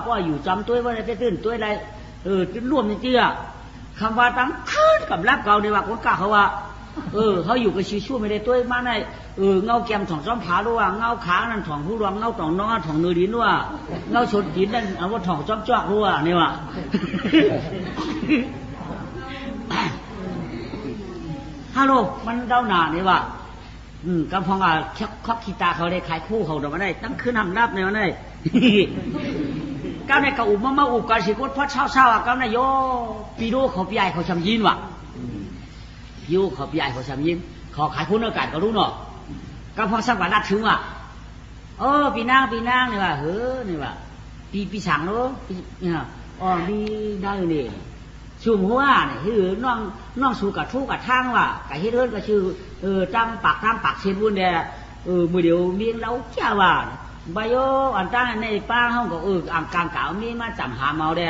เพราะอยู่จำตัวว่าจะตื่นตัวอะไรตื่นร่วมจริงๆคำว่าตั้งคืนกับรับเขาในว่าคนกล้าเขาว่าเขาอยู่กับชีชั่วไม่ได้ตัวมาในเงาแก้มถ่องซ้อมผาด้วยเงาขานั่นถ่องผู้รวงเงาถ่องน้องถ่องเนื้อดินด้วยเงาชนดินนั่นเอาว่าถ่องซ้อมจอกด้วยนี่ว่าฮัลโหลมันเดาหนานี่ว่ากำพองคอกขีตาเขาได้ขายคู่เขาเดี๋ยวมาได้ตั้งคืนทำรับในวันนี้ก้าวในกระอุบมาอุบกันสิกุฎเพราะเช้าก้าวในโยปีโดเขาปีใหญ่เขาชำยินว่ะยูเขาปีใหญ่เขาชำยินเขาขายคู่เนื้อไก่ก็รู้เนาะกำพองสักวันรัดถึงว่ะปีนางนี่ว่ะนี่ว่ะปีสั่งเนาะเนี่ยปีได้เนี่ยชูหัวเนี่ยคือน้องสู่กับทุกกับทางว่ะไก่เฮ็ดเฮิร์นก็ชื่อตั้งปากเชียนบุญเดมือเดียวเมียงเล้าเจ้าว่าใบโยอันตั้งในป้าห้องก็อ่างกลางเก่ามีมาจับหาเมาเด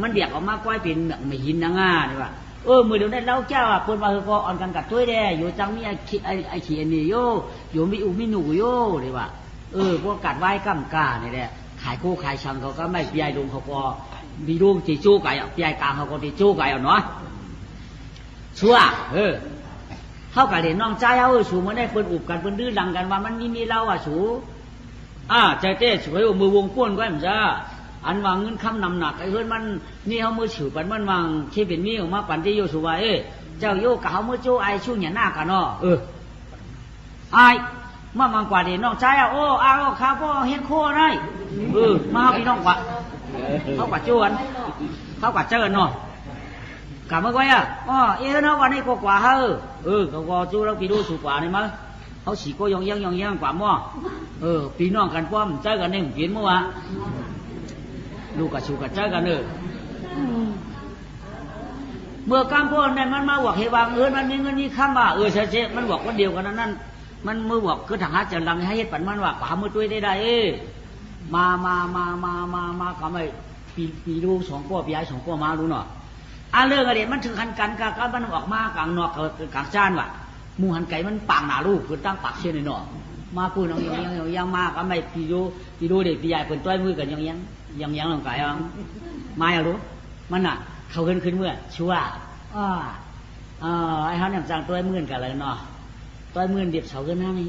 มันเดียกออกมาก้อยเป็นไม่หินนะง่านี่ว่ะมือเดียวได้เล้าเจ้าว่าคนว่าก็อ่อนกันกับถ้วยเดอยู่จังมีไอ้ขี้อันนี้โยอยู่มีมีหนูโยนี่ว่ะพวกกัดไว้กำกาเนี่ยแหละขายคู่ขายชังเขาก็ไม่ปีใหญ่ลงเขาก็มีลูกที่จู้ไก่ปีใหญ่กลางเขาก็ที่จู้ไก่เนาะชัวเขากับเด็กน้องใจสูมันได้เปิดอุบกันเปิดดื้อดังกันว่ามันมีเล่าสูใจเต้สวยมือวงป้วนก็เหมือนจะอันวางเงินคำนำหนักไอ้เพื่อนมันนี่เขามือฉือปันมันวางเชี่ยเป็นมีออกมาปันที่โยสูว่าเจ้าโยกับเขามือจู้ไอชู้เนี่ยหน้ากันเนาะไอมามังกว่าเด็กน้องใจข้าพ่อเฮ็ดโค้ได้มาเอาพี่น้องกว่าเขากว่าจู้กันเขากว่าเจอเนาะกลับมาไว้เนาะวันนี้ก็กว่าเขาก็จู้แล้วปีดูสูกว่านี่มั้งเขาสีก็ยองยังกว่ามั่วปีน้องกันป้อมเจอกันในหุ่นเปลี่ยนมั่วลูกกับชูกับเจอกันเมื่อกำพวกนั้นมันมาบอกให้วางมันมีเงินนี่ข้ามว่าเฉยมันบอกว่าเดียวกันนั่นมันมือบอกคือทหารจะลังให้เฮ็ดปันมันว่าป่ามือตัวได้มาก็ไม่ปีดูสองก้อปีไอ้สองก้อมารู้เนาะเรื่องอะไรมันถึงขันกันก็มันออกมากลางนอกกลางจานว่ะมูหันไก่มันปางหนาลูกคือตั้งปากเชี่ยนเนาะมาพูดยังมาก็ไม่ปีดูเด็กปีใหญ่เป็นต้อยมือกันยังลงไก่มาอย่ารู้มันน่ะเขาขึ้นเมื่อชัวไอ้เขาเนี่ยจังต้อยมือกันเลยเนาะต้อยมือเด็บเสาขึ้นหน้านี่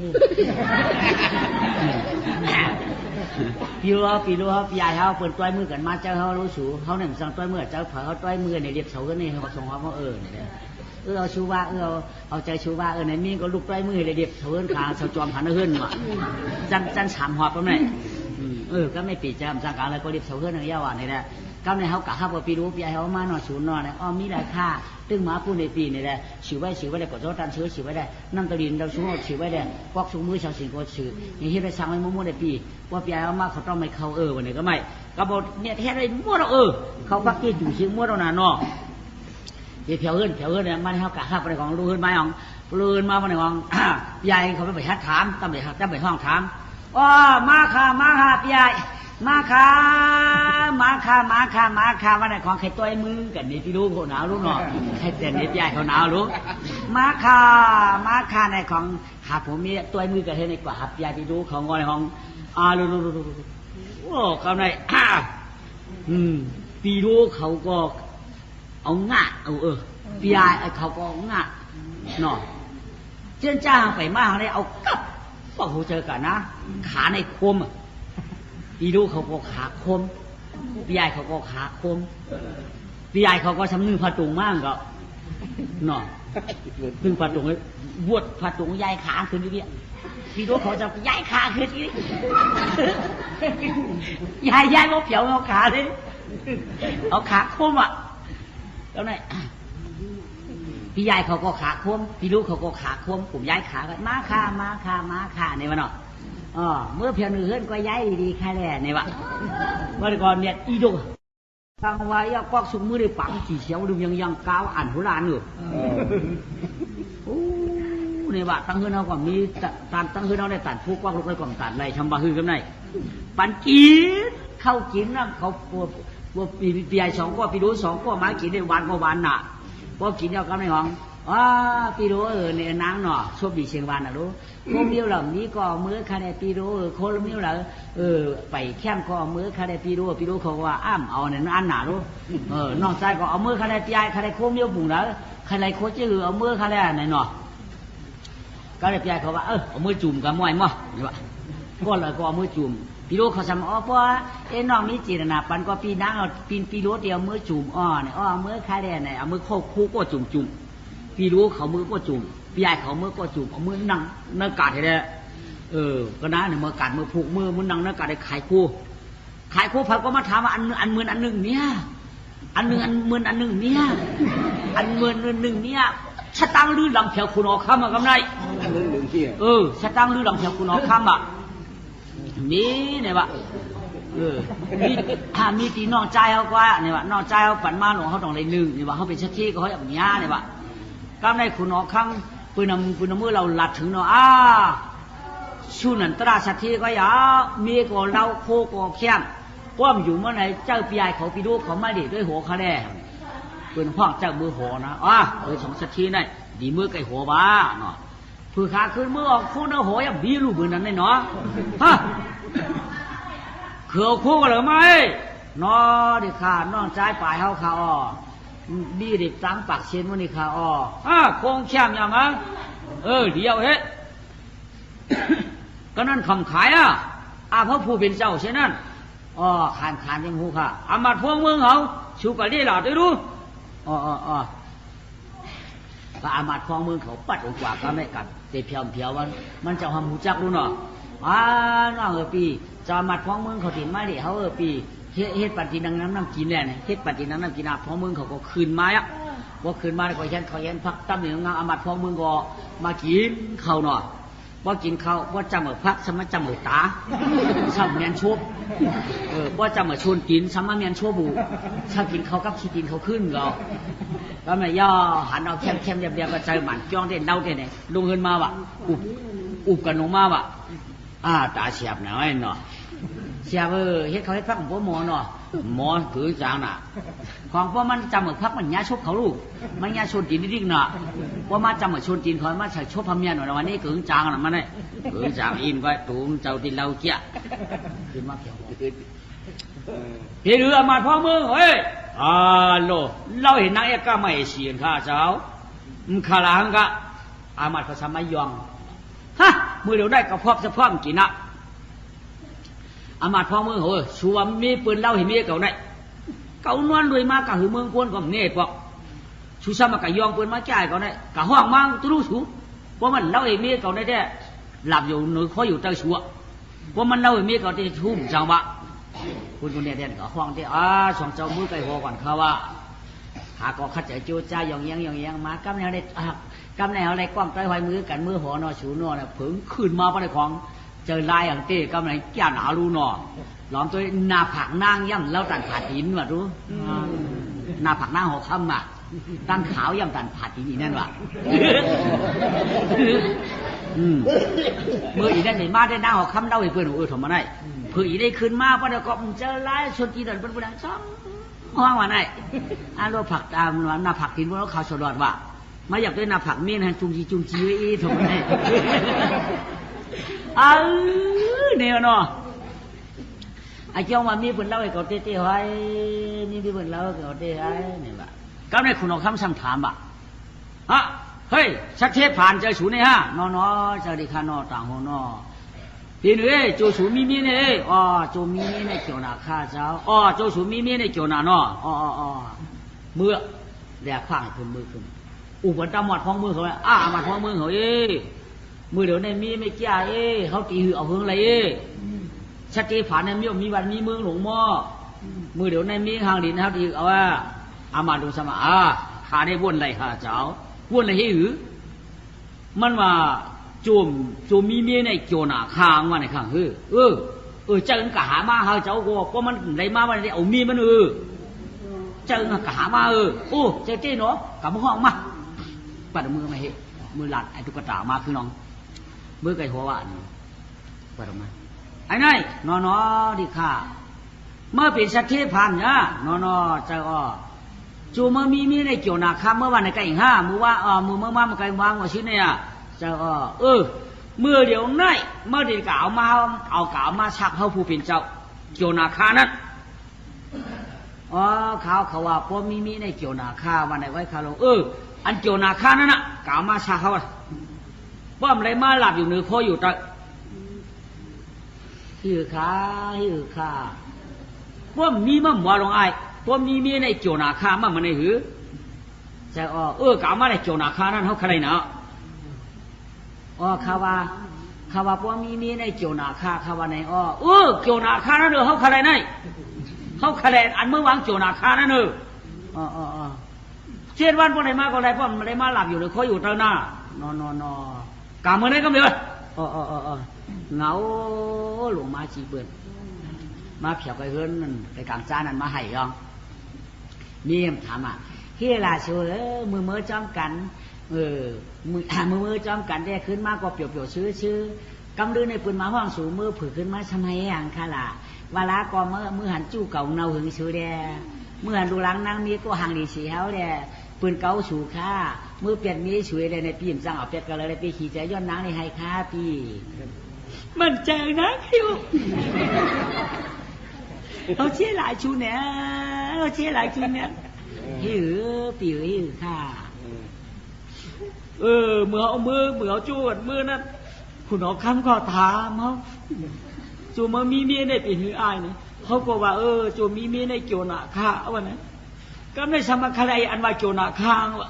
ปีรู้ปีใหญ่เขาเป็นต้อยมือกันมาเจ้าเขารู้สูเขาเนี่ยจังต้อยมือเจ้าเผาเขาต้อยมือเนี่ยเด็บเสาขึ้นนี่เขาส่งเขาเนี่ยเอาชูว่าเอาใจชูว่าในมีก็ลุกต้อยมือเลยเด็บเสาขึ้นขาเสาจอมหันขึ้นว่ะจันฉ่ำหอบตรงไหนก็ไม่ปีจำจังการอะไรก็เด็บเสาขึ้นอย่างเงี้ยว่ะนี่แหละก็ในเขากะข้าวปีรู้ปีใหญ่เขามาหน่อศูนย์นอนเนี่ยมีราคาตึ้งมาพูดในปีนี่แหละฉีไว้ได้กดโทษตันชื้อฉีไว้ได้น้ำตะลินเราชูฉีไว้ได้พวกชูมือชาวสิงห์ก็ฉีอย่างที่ได้สั่งไว้มั่วในปีว่าปีใหญ่เขามาเขาต้องไม่เข้าวันนี้ก็ไม่กระบอกเนี่ยแค่ได้มั่วเราเขาพักที่อยู่ชิงมั่วเราหนาเนาะเดี๋ยวเผาเอิญเนี่ยมันเขากะข้าวไปของรู้เอิญไม้ของรู้เอิญมาในของปีใหญ่เขาไปฮัดถามตั้งไปห้องถามมาค่ะปีใหญ่มาค่ะวันไหนของใครตัวไอ้มือกันนี่พี่รู้เขาหนาวรู้เนาะใครแต่เนี่ยใหญ่เขาหนาวรู้มาค่ะในของหาผมมีตัวไอ้มือกันให้ในกว่าหับใหญ่พี่รู้ของงอนในของรู้เขาในพี่รู้เขาก็เอาง่าพี่ใหญ่เขาก็ง่าเนาะเจ้าจ้าไปมาในเอากับพวกเขาเจอกันนะขาในคมปีดูเขาก็ขาคมปีใหญ่เขาก็ขาคมปีใหญ่เขาก็ชำนึงผาตุงมากก็เนาะพึ่งผาตุงเลยบวชผาตุงย้ายขาขึ้นนี่ปีดูเขาจะย้ายขาขึ้นนี่ย้ายว่าเผียวเอาขาเลยเอาขาคมแล้วไหนพี่ใหญ่เขาก็ขาคมพี่ลูกเขาก็ขาคมผมย้ายขากันมาค่ะในวันเนาะเมื่อเพียงหนึ่งเฮือนก็ย้ายดีๆแค่แน่ในวะวันก่อนเนี่ยอีดูฟังไว้ยากวักสุมือได้ปังจีเสียวดูยังก้าวอ่านหัวลานอยู่ใน เนี่ยว่าตั้งเฮือนเฮาก็มีตันตั้งเฮือนเฮาได้ตัดผู้กว้างลูกเลยก่อนตัดไรทำบะฮือกันได้ปันกินเข้ากินนะเขาว่าปีใหญ่2ก็ปีดู2ก็มากินได้วันก็วันน่ะพอกินแล้วก็ในห้องปีดูเนี่ยนางเนาะชอบดีเชียงวันน่ะรู้โคมเดียวเหล่านี้ก็มื้อคาได้ปีดูโคมเดียวเหล่าไปแคมก็มื้อคาได้ปีดูเขาว่าอ้ำเอาเนี่ยอันหนารู้นอกใจก็เอามื้อคาได้ปีใหญ่คาได้โคมเดียวบุ๋งแล้วคาได้โคจื้อเอามื้อคาได้ไหนเนาะก็ได้ปีใหญ่เขาว่าเอามื้อจุ่มกับมวยมั้งนี่ว่าก็เลยก็เอามื้อจุ่มปีโรเขาทำเพราะน้องมีเจตนาปันก็ปีนังเอาปีโรเดียวมือจุ่มเนี่ยมือคาแดนเนี่ยเอามือคู่ก็จุ่มปีโรเขามือก็จุ่มปีใหญ่เขามือก็จุ่มเอามือนั่งนั่งกัดให้ได้ก็นะเนี่ยมือกัดมือผูกมือนั่งนั่งกัดได้ขายคู่พักก็มาถามว่าอันมืออันหนึ่งเนี่ยอันหนึ่งอันมืออันหนึ่งเนี่ยอันมือหนึ่งเนี่ยชะตังลื้อลำเพียวคุณออกคำมากำไรชะตังลื้อลำเพียวคุณออกคำอ่ะมีเนี่ยว่ามีตีน้องใจเขากว่าเนี่ยว่าน้องใจเขาปั่นมาหลวงเขาต้องได้หนึ่งเนี่ยว่าเขาเป็นชักขี้ก็เขาอย่างนี้เนี่ยว่าก็ในคุณน้องครั้งปืนน้ำมือเราหลัดถึงเนาะชูนันตราชักขี้ก็อย่ามีก็เราโคก็เข้มป้อมอยู่เมื่อไหร่เจ้าปีใหญ่เขาปีดูเขาไม่ดีด้วยหัวเขาแน่ปืนพ่อเจ้ามือหัวนะสองชักขี้นี่ดีมือไก่หัวบ้าเนาะผือขาขึ้นมือออกคู่เนื้อหัวยังบีรูปเหมือนนั้นเลยเนาะเขือคู่กันหรือไม่นอดิขาน้องใจปลายเขาขาบีดิตั้งปากเชนวันนี้ขาโค้งแช่มอย่างมั้งเดียวเฮ้ก็นั่นคำขายพระผู้เป็นเจ้าเช่นนั้นขานยังหูค่ะอามาพวงเมืองเขาชูกะลี่หล่อได้รู้ก็อามาพวงเมืองเขาปัดกว่าก็ไม่กัดแต่เพียวมันจะทำหูจักรู้เนาะน้องปีจะมาพวงเมืองเขาถิ่นไม้เดี๋ยวเขาปีเฮ็ดปฏินังน้ำกินแน่เนี่ยเฮ็ดปฏินังน้ำกินพวงเมืองเขาก็คืนมาว่าคืนมาก็เขาเย็นพักตั้มหนึ่งงานอามาพวงเมืองก็มากินเขาเนาะว่ากินเขาว่าจำเหมือพักสมัยจำเหมือตาสมัยเมียนชุบว่าจำเหมือชวนกินสมัยเมียนชุบุถ้ากินเขากับขี้กินเขาขึ้นเราก็ไม่ย่อหันเอาเข้มเดียวก็ใจหมันจ้องเด่นเดาเด่นเนี่ยลงเงินมาวะอุบกันลงมาวะตาเสียบหน่อยเนาะเสียบเฮ็ดเขาเฮ็ดพักของพวกหมอเนาะหมอถือจางน่ะของพวกมันจำเหมือพักมันยาชบเขาลูกมันยาชนตีนนิดๆเนาะว่ามาจำเหมือชนตีนเขามาใส่ชบพเมียนหน่อยวันนี้กึ่งจางน่ะมันเนี่ยกึ่งจางอินไว้ตูมเจ้าตีนเราเกี้ยขึ้นมาเขียวพี่เรือมาพ่อมึงเฮ้ยโลเราเห็นนางเอกก็ไม่เสียนข้าเจ้าขาหลังก็อามาภาษาไม่ยองมือเดี๋ยวได้กระเพาะจะเพิ่มกินนะอามาพ่อมึงเฮ้ยชัวมีปืนเล่าเห็นมีเก่าไหนเก่านวลรวยมากกับหือเมืองกวนก็เนี่ยพวกชูซ้ำมากะยองปืนมาจ่ายก็ได้กะห้องมั่งตู้รู้ชูเพราะมันเล่าเห็นมีเก่าได้แท้หลับอยู่หนูเขาอยู่ใต้ชัวเพราะมันเล่าเห็นมีเก่าที่ชุ่มจังวะคุณคนเนี่ยเด่นก็ห้องที่สองเจ้ามือไก่หัวก่อนเขาว่าหาก็ขัดใจจูจ้ายองเยียงมากำแนวได้กำแนวอะไรกว้างใกล้หอยมือกันมือหัวนอชูนอเนี่ยผึ่งขึ้นมาประเดี๋ยวของเจอลายอย่างเต้กำแนวแก่หนารู้นอหลอมตัวหน้าผักนางย่ำแล้วตันผาดินว่ะรู้หน้าผักนางหัวค่ำตั้งขาวย่ำตันผาดินอีนั่นว่ะเมื่ออีนั่นไหนมาได้หน้าหัวค่ำเล่าให้เพื่อนทำมาได้เพื่ออีได้ขึ้นมาประเดี๋ยวก็เจอลายชนกีดันเป็นผู้ดังช่องห้องว่าไหนเราผักตามหน้าผักดินพวกเราข่าวสดว่ามาอยากด้วยหน้าผักเมียนจุงจีไว้ทำมาได้เนี่ยเนาะไอ้เจ้ามามีเพื่อนเล่าให้เขาเต้ไว้มีเพื่อนเล่าให้เขาเต้ไว้เนี่ยว่ะก็ในคุณเอาคำสั่งถามบ่เฮ้ยชักเทพผ่านใจสูนี่นอจะดีขานอต่างหัวนอพี่หนูโจสูมีเนี่ยโจมีเนี่ยเกี่ยวหน้าข้าเจ้าโจสูมีเนี่ยเกี่ยวหน้าเนาะเมื่อแดกข้างขึ้นมือขึ้นอุปถัมภ์หมดของมือเขาหมดของมือเขามือเดี๋ยวในมีไม่แก่เขาตีหือเอาเพิ่งอะไรชักเทพผ่านในมีวันมีเมืองหลงหม้อมือเดี๋ยวในมีทางดินเขาตีเอาว่ามาดูสมาขาได้วนอะไรข้าเจ้าวนอะไรให้หือมันว่าโจมมีเมียในโจน่ะข้างว่าในข้างเจ้าก็หามาหาเจ้าก็เพราะมันได้มาวันนี้เอามีมันเจ้าก็หามาเจ้าเจ้เนาะกับห้องมาปัดมือมาเฮ มือหลัดไอ้ตุ๊กตามาคือน้องมือไก่หัวว่านี่ไปตรงนั้นไอ้นายนอดีข้าเมื่อเป็นสัตว์ที่ผ่านเนี่ยนอเจ้าจูเมื่อมีในเกี่ยวนาคาเมื่อวันในไก่ห้ามือว่ามือเมื่อมาไก่วางว่าชิ้นเนี่ยเจ้าเมื่อเดี๋ยวนั่นเมื่อเดี๋ยวกล่าวมาชักเขาผู้เป็นเจ้าเกี่ยวนาคานั้นเขาว่าพอมีในเกี่ยวนาคาวันไหนไว้ข้าลงอันเกี่ยวนาคานั่นน่ะกล่าวมาชักเขาว่าอะไรมาหลับอยู่เหนือคออยู่ตะหิวข้าพวกมีมั่งว่าลงไอ้พวกมีในเกี่ยวนาคามั่งมันในหือเจ้ากล่าวมาในเกี่ยวนาคานั้นเขาใครเนาะข้าว่าพวกมีในเกี่ยวนาคาข้าว่าในเกี่ยวนาคานั่นเด้อเขาใครในเขาคะแนนอันเมื่อวางโจนาคานั่นเอเจ็ดวันพอไหนมาก็ได้เพราะมันได้มาหลับอยู่เลยเขาอยู่เท่าหน้านกำมือได้ก็มีวะเงาหลวงมาจีเปิดมาเผียวไปเฮือนนั่นไปกลางจ้านั่นมาให้ยองนี่ถามที่ลาชัวมือจ้อมกันมือจ้อมกันได้ขึ้นมากกว่าเปียวชื่อกำลือในปืนมาห้องสูงมือผือขึ้นมาทำไมอย่างค่ะล่ะเวลาก็มือหันจู่เก่าเนาหึงสูเดมือหันดูหลังนางมีก็ห่างดีสีเฮาเดปืนเก่าสูค่ามือเปลี่ยนมีสวยเลยในปีมจังเอาเป็ดกันเลยปีขี่ใจย้อนนางในให้ค่าปีมันใจนะคิวเราเชี่ยหลายชูเนี่ยเราเชี่ยหลายชูเนี่ยหิวปีหิวค่ะเมื่อเอาจูดมือนั่นคุณเอาคำก็ถามเขาจูมามีเมียในปีหืออายเนี่ยเขาก็ว่าจูมีเมียในโจนาคาวันนั้นก็ไม่สมัครอะไรอันว่าโจนาคางวะ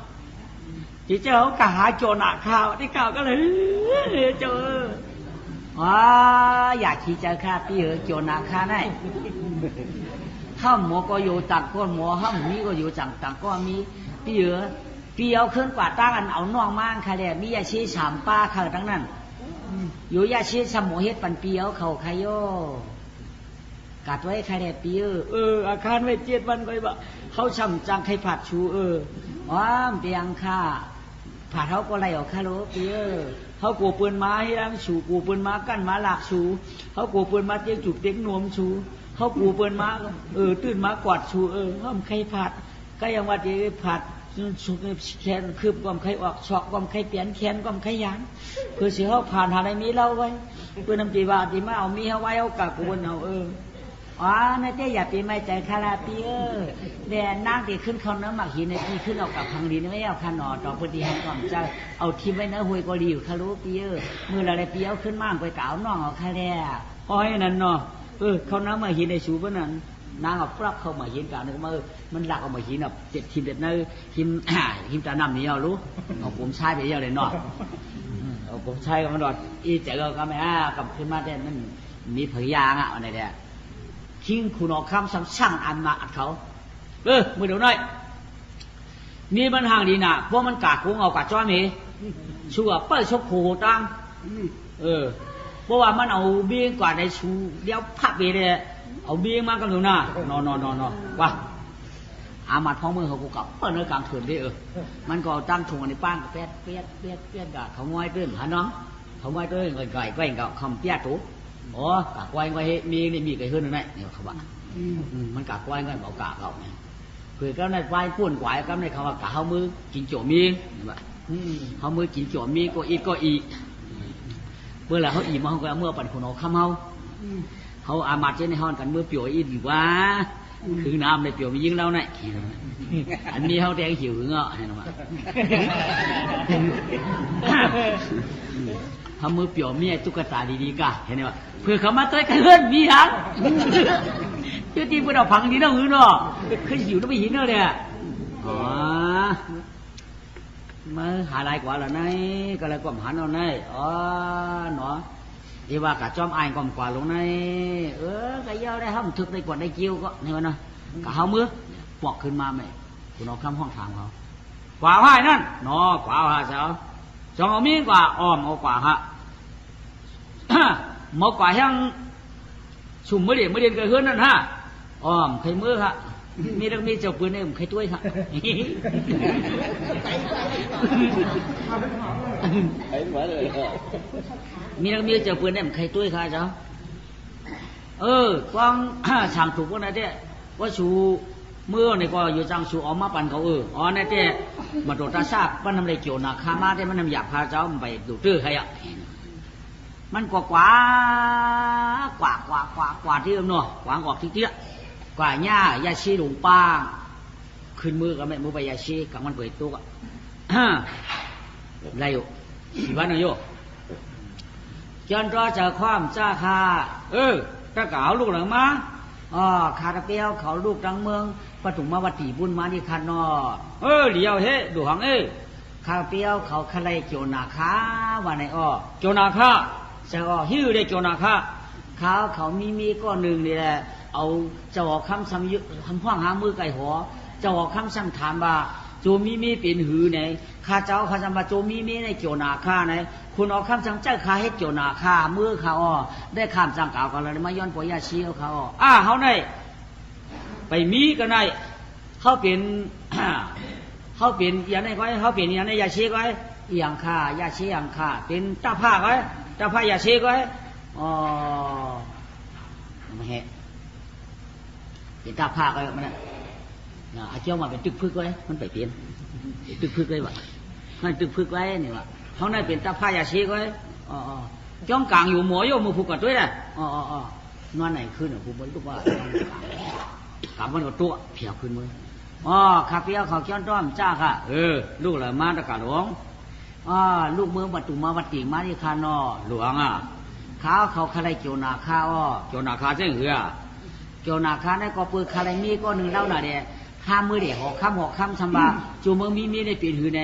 ที่เจ้ากะหาโจนาคาที่เก่าก็เลยเจอยากขี่เจ้าข้าปีหือโจนาคาได้ห้ามหมอก็อยู่ต่างก้อนหมอห้ามมีก็อยู่ต่างก้อนมีปีหือปีเอาขึ้นกว่าตั้งอันเอาน่องมั่งค่ะแหละมียาชีสามป้าค่ะทั้งนั้นอยู่ยาชีสมโหเฮ็ดปันปีเอาเขาใครโยกัดไว้ใครแดดปีอาคารไว้7 วันไว้บ่เขาช่ำจังใครผัดชูเปียงค่ะผัดเขาก็ไล่ออกคาโลปีเขากลัวปืนมาให้รังชูกลัวปืนมากั้นมาหลากชูเขากลัวปืนมาเตี้ยจุกเตี้ยนวมชูเขากลัวปืนมาตื่นมากวาดชูห้ามใครผัดก็ยังว่าที่ผัดสุกแขนคืบความใครออกช็อกความใครเปลี่ยนแขนความใครยันเพื่อสิเขาผ่านหาได้มีเราไว้เพื่อนำจีบาตีมาเอามีเขาไว้เอากะกวนเอานั่นเจ๊อย่าปีไม่ใจคาราปีแดนนั่งตีขึ้นเขาเนื้อหมักหินในปีขึ้นเอากับพังดินไม่เอาขนอต่อพอดีให้ก่อนจะเอาทีไว้เนื้อหวยก็ดีอยู่คารุปีมืออะไรปีเอาขึ้นมั่งไปเก่าน้องเอาคาแร่ให้นั่นเนาะเขาเนื้อหมักหินในชูเพราะนั้นนางเอาปลักเข้ามาหินกันนึกว่ามันหลักเอามาหินแบบ7 ทีมเด็ดเนื้อหิมตาหนำนี่เอารู้เอาผมใช้ไปเยอะเลยเนาะเอาผมใช้กับมันดอดเจ๋อก็ไม่กับขึ้นมาเด่นมันมีเผยยางอะไรเนี่ยทิ้งคุณออกคำสั่งอันมาอัดเขามือเดี๋ยวน้อยมีมันห่างดีน่ะเพราะมันกาดกุ้งเอากาดจ้อยมีชัวเปิ้ลชกโขตั้งเพราะว่ามันเอาเบี้ยกว่าในชูเดี๋ยวพับไปเลยเอาเบี้ยมากันอยู่น่ะนอนว่าอามัดพ้องมือเขากูกับเปิ้ลเนื้อกลางเถื่อนได้มันก็ตั้งถุงในป้างกับเปียกกะเขาง่อยตื้นหาน้องเขาง่อยตื้นไก่แกล้งกับคำเปียกถูกะกวายไว้มีไก่เฮือนนั่นแหละเนี่ยเขาว่ามันกะกวายไว้เอากะเขาเนี่ยเผื่อก็ในไว้พ่นกวายก็ในเขาว่ากะเขามือกินโจมีเขามือกินโจมีก็อีเมื่อไรเขาอีมาเขาก็เมื่อปั่นคนเอาข้ามเขาอามาเจในห้องกันเมื่อเปียวอีดีว่าคือน้ำในเปียวมียิ่งแล้วเนี่ยอันนี้เขาแดงหิวเงาะเห็นไหมทำมือเปียวมีตุ๊กตาดีๆกะเห็นไหมเพื่อเขามาเตยกันเลื่อนมีหางยุติเพื่อเราพังดีน้องหื้อเนาะขึ้นหิวต้องไปหินเนาะเนี่ยมาหาลายกว่าละไงก็เลยกวมหันเอาไงเนาะที่ว่ากะจอมไอ้กวมกว่าลงไงก็เยอะได้ห้องถึกได้กว่าได้กิ้วก็นี่วะนะกะเขามือปอกขึ้นมาไหมคุณเอาคำห้องถามเขากว่าให้นั่นเนาะกว่าฮะเจ้าจองเอามีกว่าอ้อมเอากว่าฮะหมอกว่ายังชุ่มมือเดียนก็เฮือนนั่นฮะอ้อมใครมือฮะ มีเจ้าปืนเนี่ยผมเคยช่วยครับมีเจ้าปืนเนี่ยผมเคยช่วยค่ะเจ้ากวางช่างถูกว่านะเจ้ว่าชูเมื่อในก็อยู่จังชูออกมาปั่นเขาอ๋อเนี่ยเจ้มาโดดตาซากมันทำอะไรเกี่ยวหนักขามาเจ้มันทำอยากพาเจ้าไปดูตื้อใครอ่ะมันกว่าที่เนาะกว่าที่เตี้ยกว่าหญ้ายาชีหลงป้าขึ้นมือกับแม่มือไปยาชีกับมันเปิดตัวอ่ะไรอยู่สิวันนึงโยจนรอจะความจ้าคาถ้าเก่าลูกหลังมาคาตะเปียวเขาลูกดังเมืองปฐุมวัตถีบุญมาที่คันนอเลี้ยวเฮ้ดูหังคาเปียวเขาคลายโจนาคาวันไหนโจนาคาจะหิ้วได้โจนาคาเขามีก้อนหนึ่งนี่แหละเอาจะออกคำซ้ำยึดทำพ่วงหามือไก่หัวจะออกคำซ้ำถามว่าโจมีเป็นหือไหนข้าเจ้าข้าจำว่าโจมีในโจนาคาไหนคุณออกคำซ้ำเจ้าข้าให้โจนาคามือเขาได้ข้ามจังเก่ากันเลยมาย้อนปอยาเชี่ยวเขาเขาไหนไปมีกันไหนเขาเป็นอย่างไรก็เขาเป็นอย่างไรยาเชี่ยวก็อย่างข้ายาเชี่ยอย่างข้าเป็นตาผ้าก็ตาผ้ายาเชี่ยวก็ไม่เหเป็นตาผ้าก็มันอาเจ้ามาเป็นตึกพึกไว้มันไปเปลี่ยนตึกพึกไว้วะให้ตึกพึกไว้นี่วะเขาได้เป็นตาผ้ายาชีไว้จ้องกลางอยู่หมอโยมือผูกกัดด้วยนะนอนไหนขึ้นผูกบนลูกว่ากลับมันก็ตัวเพียวขึ้นมือข้าเพียวเขาจ้อนต้อมจ้าค่ะลูกหลานมาตะการหลวงลูกเมืองปฐุมวัตถีมาที่คานอหลวงเขาคลายเกี่ยวนาคาเกี่ยวนาคาเจ้าเหือเกี่ยวนาคาได้ก็ปืนคลายมีก็หนึ่งเล่าหน่ะเดียข้ามมือเดียหอกข้ามสบาจูเมืองมีในปีหือใน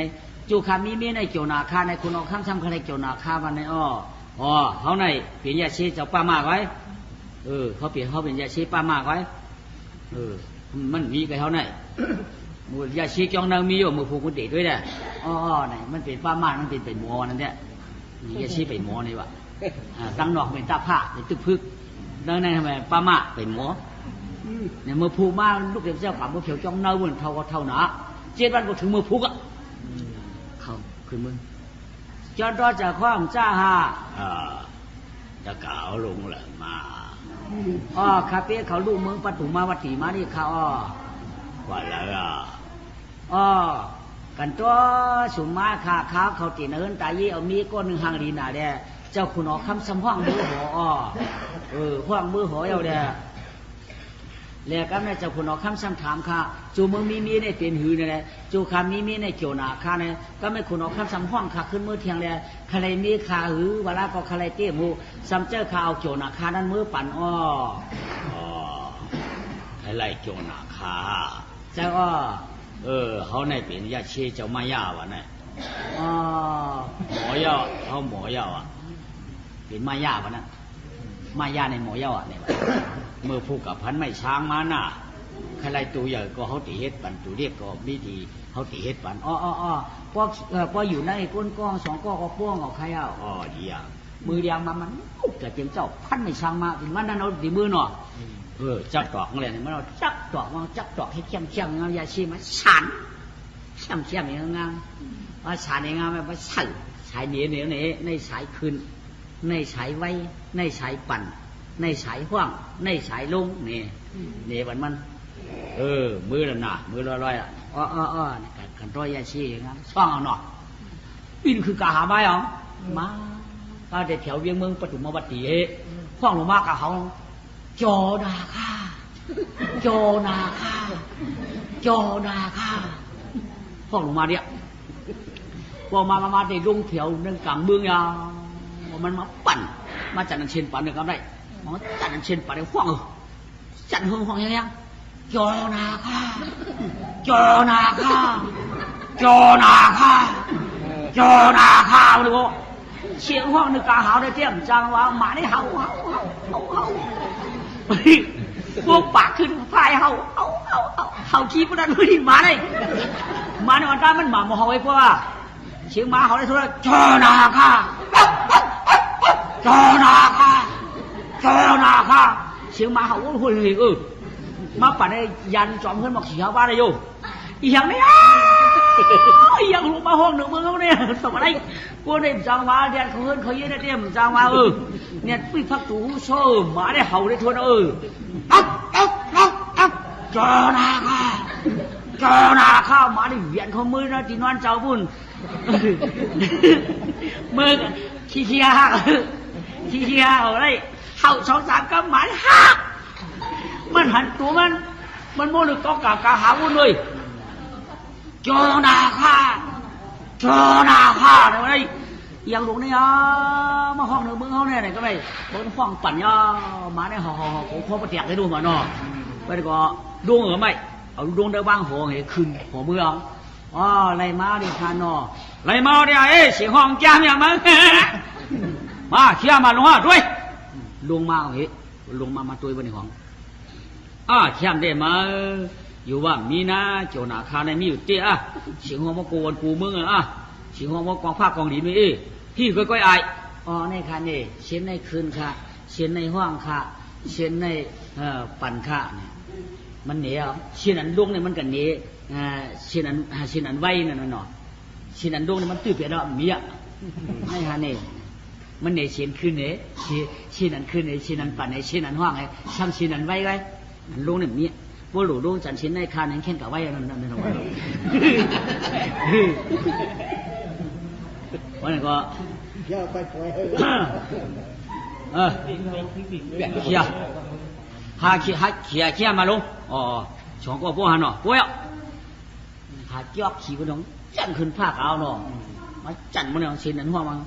จูคามีในเกี่ยวนาคาในคุณออกข้ามคลายเกี่ยวนาคาวันในเขาในเปลี่ยนยาชีเจ้าป้ามากไว้เขาเปลี่ยนเขาเป็นยาชีป้ามากไว้มันมีกับเขาในมือยาชีจ้องนางมีอยู่มือผูกมือเด็ดด้วยเนี่ยไหนมันเป็นป้ามากมันเป็นหมอนั่นเนี่ยยาชีเป็นหมอนี่วะตั้งนอกเป็นตาผ้าเป็นตึกพึกดังนั้นทำไมป้ามาเป็นหมอเนี่ยมือผูกมาลูกเด็กเจ้าขับมือเขียวจ้องเน่าเหมือนเท่าหนาเจ็ดวันก็ถึงมือผูกเขาขึ้นมือจนรอจากความจ้าฮะจะกล่าวลงแหละมาคาเฟ่เขาลูกเมืองปฐุมวัตถีมานี่เขาว่าแล้วกันตัวสุมาขาเขาตีเนินตายยี่เอามีก้อนหนึ่งหางดีนาเด้เจ้าคุณออกคำสำห้องมือหัวห้องมือหัวเอาเด้แล้วก็แม่เจ้าคุณออกคำสำถามค่ะจูเมืองมีในเป็นหือเนี่ยจูคำมีในเกี่ยวนาค่ะเนี่ยก็ไม่คุณออกคำสำห้องค่ะขึ้นมือเทียงเลยใครมีขาหือเวลาก็ใครเตี้ยมูซ้ำเจ้าขาเอาเกี่ยวนาค่ะนั้นมือปั่นใครไล่เกี่ยวนาค่ะเจ้าเขาในเป็นยาเชี่ยเจ้ามายาวะเนี่ยหมอยาเขาหมอยาเป็นมายาวะนะมายาในหมอยาเนี่ยเมื่อผูกกับพันไม่ช้างมาหน้าใครตัวใหญ่ก็เขาตีเฮ็ดปันตัวเรียกก็วิธีเขาตีเฮ็ดปันพออยู่ในก้นก้องสองก้องก็ป้วงออกใครดีอ่ะมือเดียงมันเกิดเจียงเจ้าพันไม่ช้างมาถึงมันนั่นเราดีมือหน่อจับตอกอะไรเนี่ยมันเราจับตอกให้เข้มงามยาชีมันฉันเข้มอย่างงามว่าฉันอย่างงามว่าใช้เหนียวในสายคืนในสายไว้ในสายปั่นในสายห่วงในสายลงเนี่ยมันมือละหนามือละร้อยกันร้อยยาชีอย่างงั้นช่องเอาหน่อบินคือกาหาไม้หรอมาตาเด็ดแถวเวียงเมืองปฐุมวัตถีห้องลงมากกับเขาโจนาค่าห้องลงมาเนี่ยพอมาได้ลงแถวนั่งกลางเมืองยาวมันมาปั่นมาจัดนันเชนปั่นเนี่ยก็ได้มันจัดนันเชนปั่นได้ห้องจัดห้องอย่างเงี้ยโจนาค่าเลยว่าเชียงห้องนึกกาหาวได้เตี้ยมจังว่าหมาได้เห่าพวกปากขึ้นพายเห่าขี้พวกนั้นไม่ได้มาเลยมาในวันนั้นมันหมาโมโหไอ้พวกว่าเชียงหมาเขาได้ทุกอย่างโจนาค่าเชียงหมาเขาหุ่นเลย มาปั่นไอ้ยันจอมเพื่อนบอกขี่เขาบ้านได้อยู่อีหยังไม่อีหยังลงมาห้องหนึ่งมึงเขาเนี่ยสมัยกูเนี่ยจางมาเดียนเขาเฮิร์นเขาเย็นเนี่ยจางมาเนี่ยปีพักตูโซ่หมาได้เห่าได้ทวนจอนาข้าหมาได้เวียนเขามือนะจีนวันเจ้าบุญมือขี้หักอะไรเห่า2-3กับหมาหักมันหันตัวมันโม่หรือก็กาหาวุ่นเลยจอนาข้าเนี่ยไอ้ยังลงเนี่ยมาห้องหนึ่งมึงเขาเนี่ยไหนก็ไม่บนห้องปั่นย่อมาเนี่ยห่อผมพ่อประเดียกให้ดูมาเนาะไปดีกว่าดวงเหรอไม่เอาดวงได้บ้างหัวเหขึ้นหัวเมืองอ๋อไรมาดิคานอไรมาดิเอ้เสียงห้องจ้ามอย่างมั้งมาเขี่ยมาลงมาด้วยลงมาเอาเหลงมาตัวบนห้องเขี่ยมได้มาอยู่ว่ามีนะเจ้าหน้าข้าในมีอยู่เตี้ยเสียงห้องมาโกนกูมึงเสียงห้องมากองผ้ากองดีไม่พี่ก้อยไอในคันนี่เช่นในคืนค่ะเช่นในห้องค่ะเช่นในปั่นค่ะเนี่ยมันเหนียวเช่นอันลุงเนี่ยมันกันเหนียวเช่นอันไว้นั่นน่ะเช่นอันลุงเนี่ยมันตื้อเปียแล้วมีในคันนี่มันเหนียวเช่นคืนเนี่ยเช่นอันคืนเนี่ยเช่นอันปั่นเนี่ยเช่นอันห้องไงช่างเช่นอันไว้ไงอันลุงเนี่ยมีว่าหลูลุงจันเช่นในคันนั้นแค่กับไว้นั่นนั่นวันนี้ก็เขี่ยไปปล่อยเขี่ยหาเขี่ยมาลงสองก็พวกหันเนาะพวกหาจอกขี่กระดงจันขึ้นผ้าขาวเนาะมาจันมันเนี่ยเส้นนั้นหัวมัน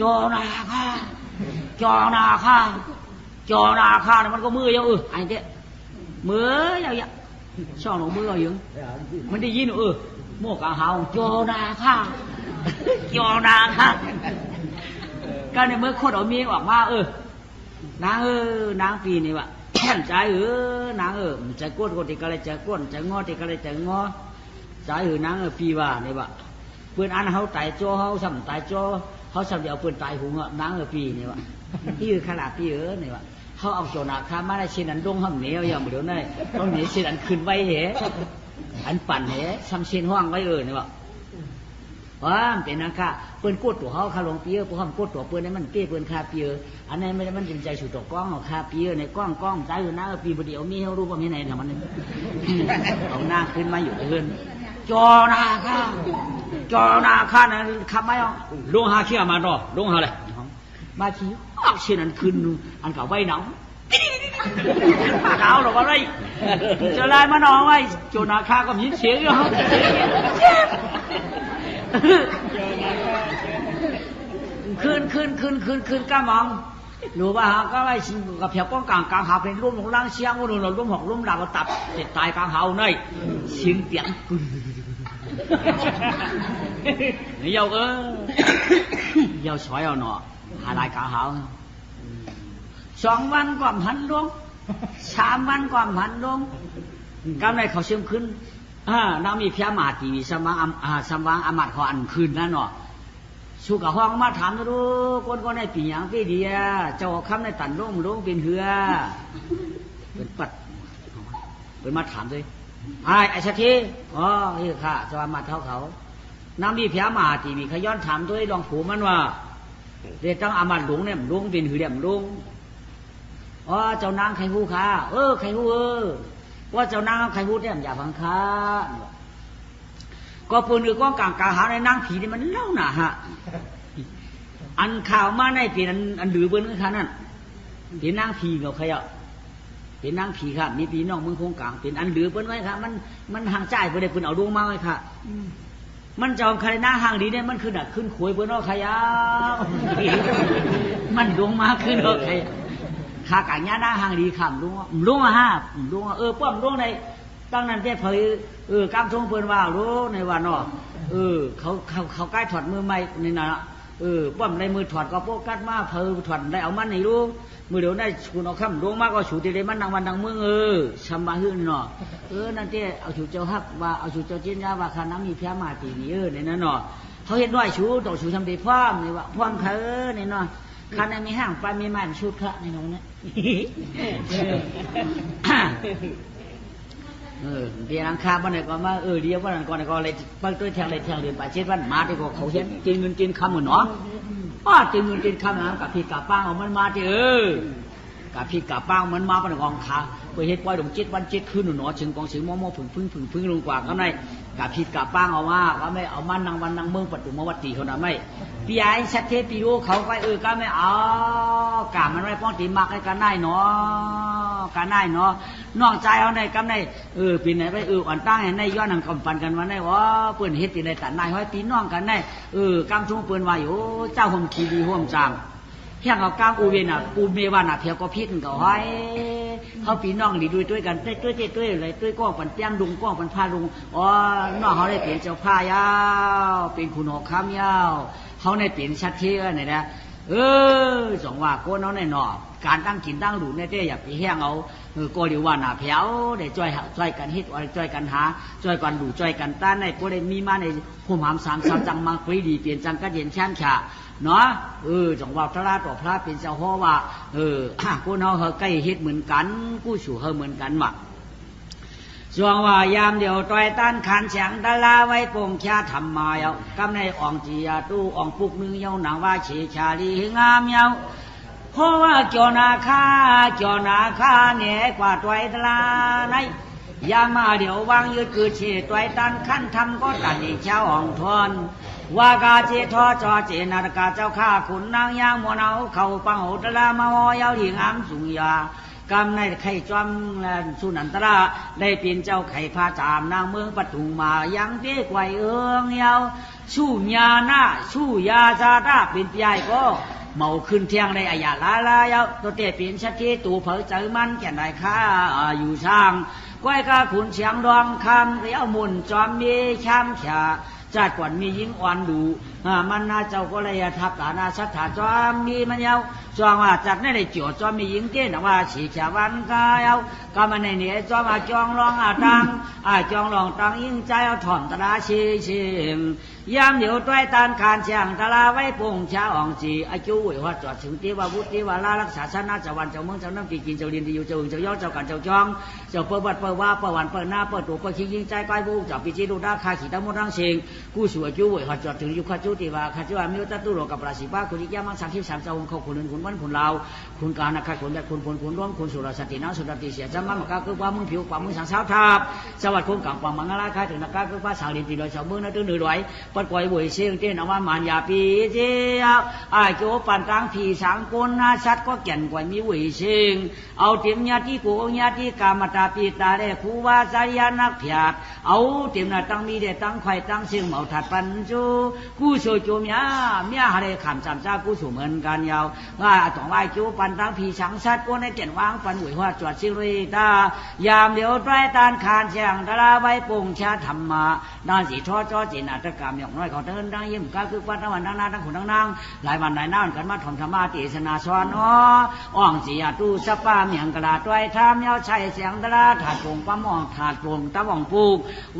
จอนาข้าเนี่ยมันก็มือเยอะไอ้เด็กมือยาวๆช่องหนูมือเอาอยู่มันได้ยินโม่กางหาวจอนาข้าก็ในเมื่อโคตรเอาเมียออกมานางปีนี่วะแค่ใจนางใจก้นติก็เลยใจก้นใจงอติก็เลยใจงอใจนางปีว่านี่วะเพื่อนอันเขาตายโจเขาซ้ำตายโจเขาซ้ำเดียวเพื่อนตายหุงนางปีนี่วะพี่ขนาดพี่นี่วะเขาเอาโจนาคามาได้เช่นนั้นดงห้องเหนียวอย่างเดียวนี่ต้องเหนียวเช่นนั้นขึ้นไว้เหอันปั่นเหซ้ำเช่นห้องไว้นี่วะว่าเป็นนะคะเปิ้นกดตัวเขาคาลงเปียพวกเขากดตัวเปิ้นให้มันเปี้ยเปิ้นคาเปียอันนั้นไม่ได้มันเป็นใจสุดตัวกล้องเอาคาเปียในกล้องใจอยู่หน้าปีบดีเอามีเขารู้ว่ามีไหนทำมันเอาหน้าขึ้นมาอยู่เพื่อนจอนาข้านะขับไม่เอาลงหาเขี้ยมาดอลงหาเลยมาขี้เช่นนั้นขึ้นอันเก่าไว้หนาวหนาวหรอวะไรจะไล่มาหนาวไว้จอนาข้าก็มีเสียงอยู่ขึ้นก้ามองหนูว่าก็ไล่กับเพียบก้องกลางหาเป็นร่มของล่างเชียงว่าหนูร่มหอกร่มดาวตับติดตายกลางหาในเสียงเตียงนี่ยาวยาวสวยเอาหนอหาลายกลางหา2 วันกว่าพันดวง3 วันกว่าพันดวงกำไรเขาเชื่อมขึ้นน้ามีเพียมาตีมีสว่างอามัดเขาอันคืนนั่นเนาะสู้กับห้องมาถามดูคนในปีหยังปีเดียเจ้าคำในตันลงเป็นเหือเป็นปัดเป็นมาถามเลยไอ้สักทีค่ะจะมาเท่าเขาน้ำมีเพียมาตีมีขย้อนถามด้วยลองผูมันว่าเดี๋ยวต้องอามัดหลงเนี่ยหลงเป็นหือเดี่ยมหลงเจ้านางใครหูค่ะใครหูว่าเจ้านางใครพูดเนี่ยอย่าฟังค้าก็ปืนหรือก้องกลางหาในนางผีนี่มันเล่าหนาฮะอันข่าวมาในเป็นอันหรือเบิ้ลขนาดนั้นเป็นนางผีกับใครเป็นนางผีค่ะมีปีน้องมึงคงกลางเป็นอันหรือเบิ้ลไว้ค่ะมันห่างใจไปเลยปืนเอาดวงมาไว้ค่ะมันจองใครหน้าห่างดีเนี่ยมันคือดักขึ้นขวยเบิ้ลเอาใครมันดวงมาขึ้นเอาใครข้ากางญาหน้าห่างดีขำลุงป้อมลุงในตั้งนั้นแต่เผยกำทงเปิ้นว่ารู้ในวันเนาะเขาใกล้ถอดมือไม่ในน่ะป้อมในมือถอดก็โป๊กกัดมาเผยถอดได้เอามันในรู้มือเดี๋ยวได้คุณเอาคำลุงมากก็ฉูตีได้มันดังวันดังมือชำบาหื้อเนาะนั่นแต่เอาฉูเจ้าฮักว่าเอาฉูเจ้าเจียนยาว่าขาน้ำมีเพียมาตีนี่ในนั้นเนาะเขาเห็นด้วยฉูต่อฉูทำดีพร้อมในว่าพร้อมเขาในเนาะข้าในมีห้างปลามีมันชุดพระในน้องเนี่ย เดียรังคาบ้านไหนก็มาเดียวบ้านนั้นก่อนก็เลยไปตัวแทงเลยแทงเรียนไปเช็ดบ้านมาที่เขาเห็นกินเงินกินคำเหมือนเนาะป้ากินเงินกินคำนะกับพี่กับป้าเอามันมาที่กับพี่กับป้ามันมาบ้านกองขาไปเฮ็ดปล่อยดง7 วัน 7 คืนหนูเนาะถึงกองถึงมอพึ่งลงกว่าก็ได้กับพี่กับป้าเอามาก็ไม่เอามันนางวันนางเมืองปัตตุมวัตติเขาน่ะไม่ปีไอ้ชัดเทปีรู้เขาไปก็ไม่เอากามันไม่ป้องตีมักให้กันได้เนาะกันได้เนาะน้องใจเอาในกำในปีไหนไปอ่อนตั้งให้ในย้อนหนังกำปั่นกันวันได้ว่าเปิ้นเฮ็ดตีในตัดนายห้อยปีน้องกันได้กำชุ่มเปิ้นว่าอยู่เจ้าห่มขีดีห่มจางเพียงเอากางอูเวน่ะปูเมวาน่ะเพียงก็พิษก็ห้อยเขาปีน้องหลีด้วยกันด้วยเลยด้วยก้องปันเตี้ยมดุงก้องปันผ้าดุงอ๋อน้องเขาได้เปลี่ยนเจ้าผ้ายาวเป็นขุนหอกข้ามยาวเขาในเปลี่ยนชัดเทไหนนะสองว่าโกนเอาในหนอการตั้งกินตั้งหลุดในเต้อย่าไปแห้งเอาก็เดี๋ยวว่าหน้าแผวได้ช่วยกันฮิตช่วยกันหาช่วยกันดูช่วยกันต้านในก็ได้มีมาในหุ่มหามสามจังมาคุยดีเปลี่ยนจังก็เย็นแช่มฉะเนาะจังว่าพระต่อพระเป็นเจ้าพ่อว่ากูเนาะใกล้ฮิตเหมือนกันกูสู่เหมือนกันว่ะช่วงว่ายามเดียวต่อยต้านขันเสียงดาลาไว้ปงชาทำมาเยาากำในอ่องจียาตู้อ่องปุกนึงเยาหนังว่าเฉชาลีงามเยาเพราะว่าจอนาคาเนี่ยกว่าต่อยตลาในยามมาเดี๋ยววางยืดคือเฉต่อยต้านขันทำก็ตัดอีกเช้าอ่องทอนว่ากาเจทอจอเจนารกาเจ้าข้าขุนนางยางมัวเอาเข่าปังโหตละมาโยาวที่งามสุงยากำในไข่จอมสุนันตระได้เป็นเจ้าไข่พาจามนางเมืองปทุมมายังเตี้ยไกวยาวชูญาณาชูยาซาตาเป็นใหญ่ก็เมาขึ้นเที่ยงในอายาลายาวตัวเตะเป็นชัดที่ตูเผยเจอมันแก่ไหนข้าอยู่ช่างก้อยกาขุนเสียงดองคำเรียวมุนจอมมีช้ำฉาจัดก่อนมียิงอ่อนดูมันน่าเจ้าก็เลยทับตานาสัทธาจอมมีมันยาวจองว่าจากนั้นเลยจ่อจอมมียิงเต้นว่าฉีชาวันกายเอาก็มันในเนี่ยจอมจองรองตังจองรองตังยิงใจเอาถอนตราชียามเดี๋ยวต้วยตานคานเชียงตลาไว้ปงชาอ่องจีอายุวิวัฒน์จอดถึงตีว่าวุฒิวาลารักษาชนะเจ้าวันเจ้าเมืองเจ้าน้ำกินเจ้าเรียนดีอยู่เจ้าอึ่งเจ้าย่อเจ้ากันเจ้าจองเจ้าเปิดบัดเปิดว่าเปิดวันเปิดหน้าเปิดตัวเปิดขี้ยิงใจก้อยบุกเจ้าปีจีดูด้าคาขีตามดรังเชิงกู้สู่อายุวิวัฒน์จอดถึงยุคจุติว่าคาจุอามิวตตุโรกับราศีป้าคุณยิ่งยามัง33เจ้าองค์เขาคุณคุณวันคุณเราคุณการนักคุณแบบคุณร่วมคุณสุรสติน้าสุรติเสียจำมั่งมากคือว่ามึงผิวความมึงสังสาวทับสวัสดิ์คุณกังปังมังงลาคาถึงนักคือว่าสาวลินตีโดยชาวเมืองนั่นตื้อหนึ่งร้อยปัดปล่อยบุยเสียงเต้นเอาว่ามันยาปีเจ้าโจปันตังผีสังกุลนาชัดก็แก่นกว่ามีบุยเสียงเอาเต็มญาติโกญาติกามตาปีตาเดคูวาสายานักเพียรเอาเต็มนาตั้งมีเดตั้งไข่ตั้งเสียงเมาถัดปันจูกู้โซโจมยาเมียหาเรขำจำจ้ากู้สู่เหมือนกันยาวว่าต้องไหวโจปันตังผีสังชัดก็ในแก่นวางปันหวยหัวจวดชิริตายามเดียวใต้ตานคานเชียงตะลาใบปงชาธรรมาด้านสีทอจอจีนาตกรรมอย่างน้อยเขาเดินดังยิ้มก็คือวัดทั้งวันทั้งนาทั้งขุนทั้งนางหลายวันหลายน้ำกันมาทำธรรมะติสนาสอนอ่องจีตูสปาเมียงกระดาษต้อยทามเยาชัยเสียงตะลาถาดปงปั๊มอ่องถาดปงตะว่องปู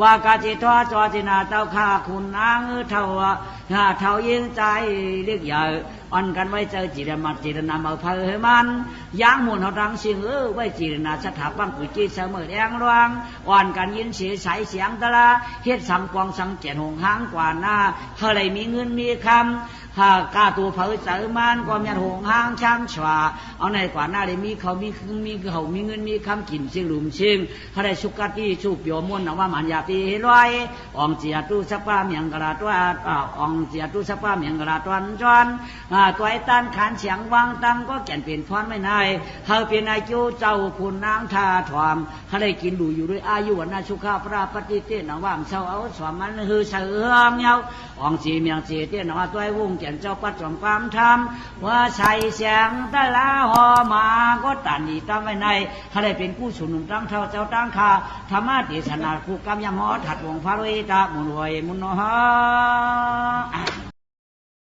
ว่ากาจิทอจอจีนาเต้าข้าคุณนางเท่ายิงใจเรียกใหญ่อ่อนกันไว้เจอจีรมัดจีรนามาเพอมันย่างมุนเขาดังเสียงไว้จีรนาสถาปังกุจีเสมอแดงรวงอ่อนกันยินเสียใสเสียงตะลาเฮ็ดสังกวางสังเจนหงหางกว่าหน้าเขาเลยมีเงินมีคำหากาตัวเผยเจอมันก็มีหงหางช้ำฉวาเอาในกว่าหน้าเลยมีเขามีเงินมีคำกินเสียงหลุมเชียงเขาได้สุกัดที่ชูเปียวมุ่นว่ามันอยากตีลอยอ่องเจียตู้สปาเมียงกระดาตัวอ่องเจียตู้สปาเมียงกระดาตัวจวนตัวไอ้ตันขานเสียงวางตังก็แก่นเป็นพรไม่นายเขาเป็นนายจูเจ้าคุณนางทาถวามเขาได้กินดูอยู่ด้วยอายุวันนาชุข้าพระปฏิเทศนว่างเช้าเอาสวามันฮือเสือเมียวอ่องจีเมียงจีเตี้ยนว่าตัวไอ้วงแก่นเจ้าปัดจอมความทำว่าใส่เสียงตะลาหอมาก็ตันอีตามไว้ในเขาได้เป็นผู้ชุนนุนตั้งเท่าเจ้าตั้งคาธรรมะเทศนาผู้กำยำหอถัดวงพระเวทามุนวยมุนหอ